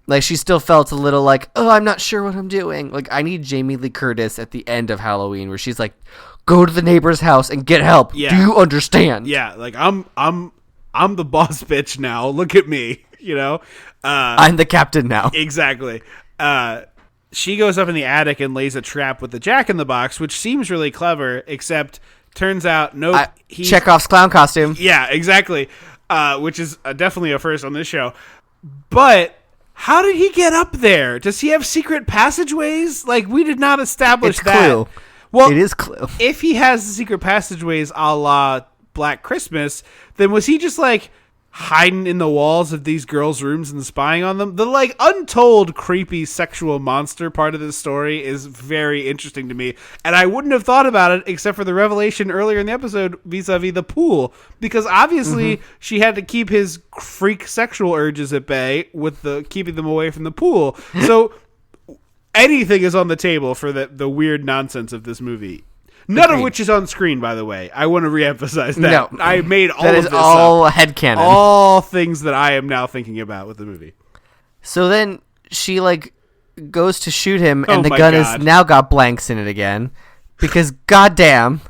Like, she still felt a little like, oh, I'm not sure what I'm doing. Like, I need Jamie Lee Curtis at the end of Halloween where she's like, go to the neighbor's house and get help. Yeah. Do you understand? Yeah, like, I'm the boss bitch now. Look at me, you know? I'm the captain now. Exactly. She goes up in the attic and lays a trap with the Jack-in-the-Box, which seems really clever, except turns out, nope. Chekhov's clown costume. Yeah, exactly. Which is definitely a first on this show. But... how did he get up there? Does he have secret passageways? Like, we did not establish that. Clue. Well, it is Clue. If he has the secret passageways a la Black Christmas, then was he just, like, hiding in the walls of these girls' rooms and spying on them? The, like, untold creepy sexual monster part of this story is very interesting to me. And I wouldn't have thought about it except for the revelation earlier in the episode vis-a-vis the pool. Because obviously she had to keep his freak sexual urges at bay with keeping them away from the pool. So anything is on the table for the weird nonsense of this movie. None of which is on screen, by the way. I want to reemphasize that. No. I made all that of is this all up. headcanon. All things that I am now thinking about with the movie. So then she, like, goes to shoot him, Oh and the my gun God. has now got blanks in it again. Because, goddamn.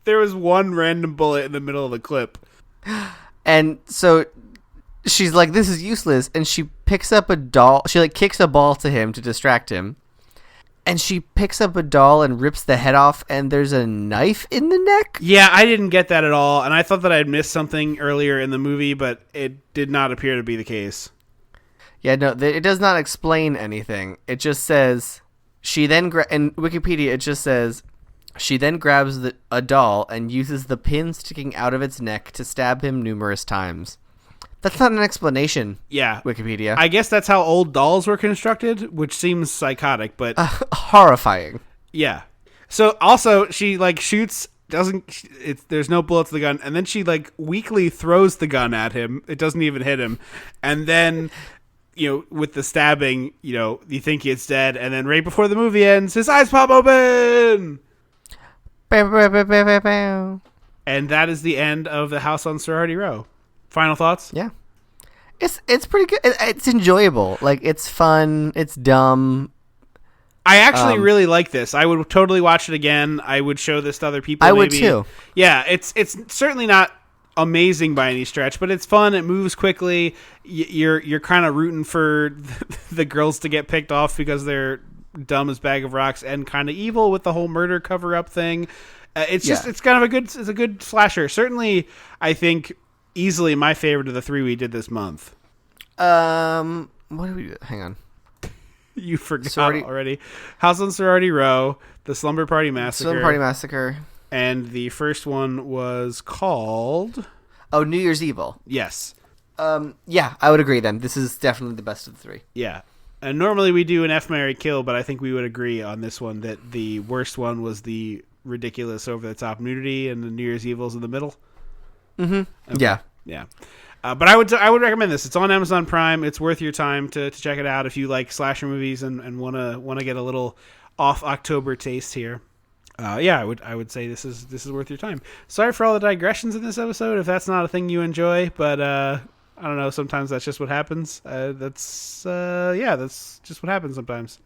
There was one random bullet in the middle of the clip. And so she's like, this is useless. And she picks up a doll. She, like, kicks a ball to him to distract him. And she picks up a doll and rips the head off, and there's a knife in the neck? Yeah, I didn't get that at all, and I thought that I had missed something earlier in the movie, but it did not appear to be the case. Yeah, no, it does not explain anything. It just says, in Wikipedia, it just says, she then grabs a doll and uses the pin sticking out of its neck to stab him numerous times. That's not an explanation. Yeah. Wikipedia. I guess that's how old dolls were constructed, which seems psychotic, but... horrifying. Yeah. So, also, she, like, shoots... There's no bullet to the gun, and then she, like, weakly throws the gun at him. It doesn't even hit him. And then, you know, with the stabbing, you know, you think it's dead, and then right before the movie ends, his eyes pop open! And that is the end of the House on Sorority Row. Final thoughts? Yeah. It's pretty good. It's enjoyable. Like, it's fun. It's dumb. I actually really like this. I would totally watch it again. I would show this to other people. I would too. Yeah, it's certainly not amazing by any stretch, but it's fun. It moves quickly. You're kind of rooting for the girls to get picked off because they're dumb as bag of rocks and kind of evil with the whole murder cover up thing. It's kind of a good slasher. Certainly, I think easily my favorite of the three we did this month. What did we do? Hang on. You forgot already. House on Sorority Row, The Slumber Party Massacre. And the first one was called... Oh, New Year's Evil. Yes. Yeah, I would agree then. This is definitely the best of the three. Yeah. And normally we do an F, Marry, Kill, but I think we would agree on this one that the worst one was the ridiculous, over-the-top nudity, and the New Year's Evil's in the middle. Mm-hmm. Okay. Yeah. But I would recommend this. It's on Amazon Prime. It's worth your time to check it out if you like slasher movies and wanna get a little off October taste here. I would say this is worth your time. Sorry for all the digressions in this episode if that's not a thing you enjoy, but I don't know. Sometimes that's just what happens. That's just what happens sometimes.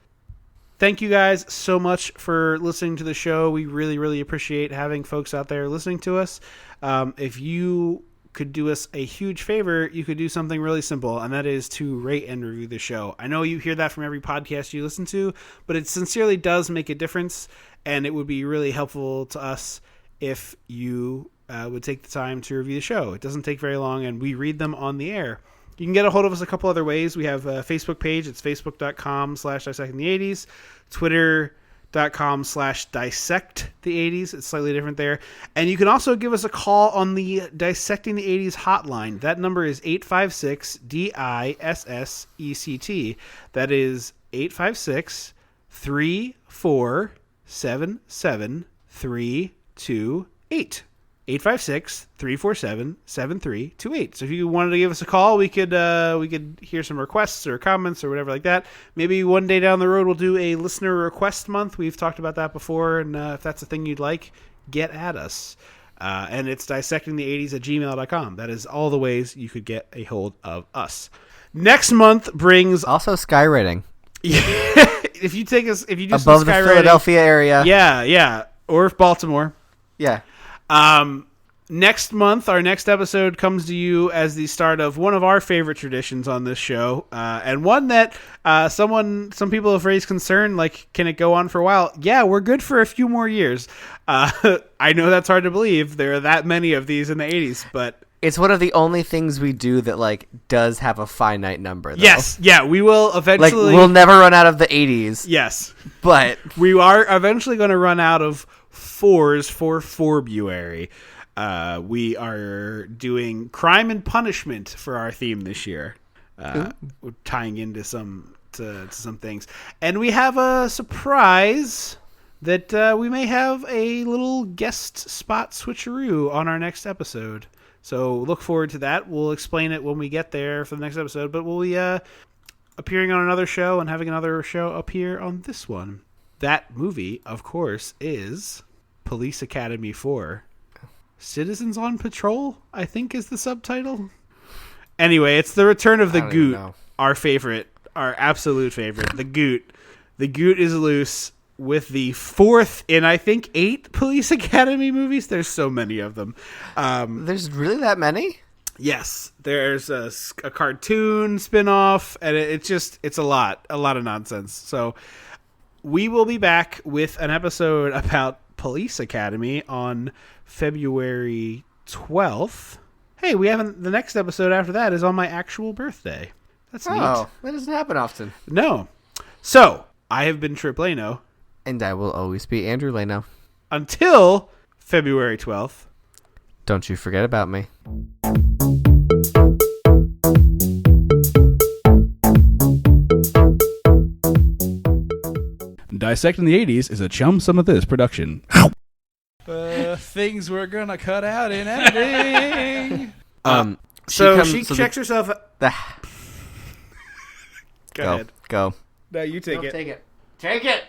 Thank you guys so much for listening to the show. We really, really appreciate having folks out there listening to us. If you could do us a huge favor, you could do something really simple, and that is to rate and review the show. I know you hear that from every podcast you listen to, but it sincerely does make a difference, and it would be really helpful to us if you would take the time to review the show. It doesn't take very long, and we read them on the air. You can get a hold of us a couple other ways. We have a Facebook page. It's facebook.com/dissectingthe80s, twitter.com/dissectthe80s. It's slightly different there. And you can also give us a call on the Dissecting the 80s hotline. That number is 856-DISSECT. That is 856-3477-328. 856-347-7328. So if you wanted to give us a call, we could hear some requests or comments or whatever like that. Maybe one day down the road we'll do a listener request month. We've talked about that before, and if that's a thing you'd like, get at us. And it's dissectingthe80s@gmail.com. That is all the ways you could get a hold of us. Next month brings Also skywriting. if you do above some the skywriting, Philadelphia area. yeah, or Baltimore. Yeah. Next month, our next episode comes to you as the start of one of our favorite traditions on this show, and one that some people have raised concern, like, can it go on for a while? Yeah, we're good for a few more years. I know that's hard to believe. There are that many of these in the 80s, but It's one of the only things we do that, like, does have a finite number, though. yes, yeah, we will eventually... Like, we'll never run out of the 80s. Yes. But... we are eventually going to run out of 4s for February. We are doing Crime and Punishment for our theme this year, tying into some things. And we have a surprise that we may have a little guest spot switcheroo on our next episode. So look forward to that. We'll explain it when we get there for the next episode, but we'll be appearing on another show and having another show appear on this one. That movie, of course, is Police Academy 4. Citizens on Patrol, I think is the subtitle. Anyway, it's the return of the Goot, our favorite, our absolute favorite, the Goot. The Goot is loose with the 4th in, I think, 8 Police Academy movies. There's so many of them. There's really that many? Yes, there's a cartoon spinoff, and it's a lot of nonsense. So we will be back with an episode about Police Academy on February 12th. Hey, the next episode after that is on my actual birthday. That's neat. Oh, that doesn't happen often. No. So, I have been Trip Leno. And I will always be Andrew Leno. Until February 12th. Don't you forget about me. Dissecting the 80s is a Chum Some of This production. Things we're gonna cut out in editing. She checks herself. Go ahead. Go. No, you take it. Take it. Take it.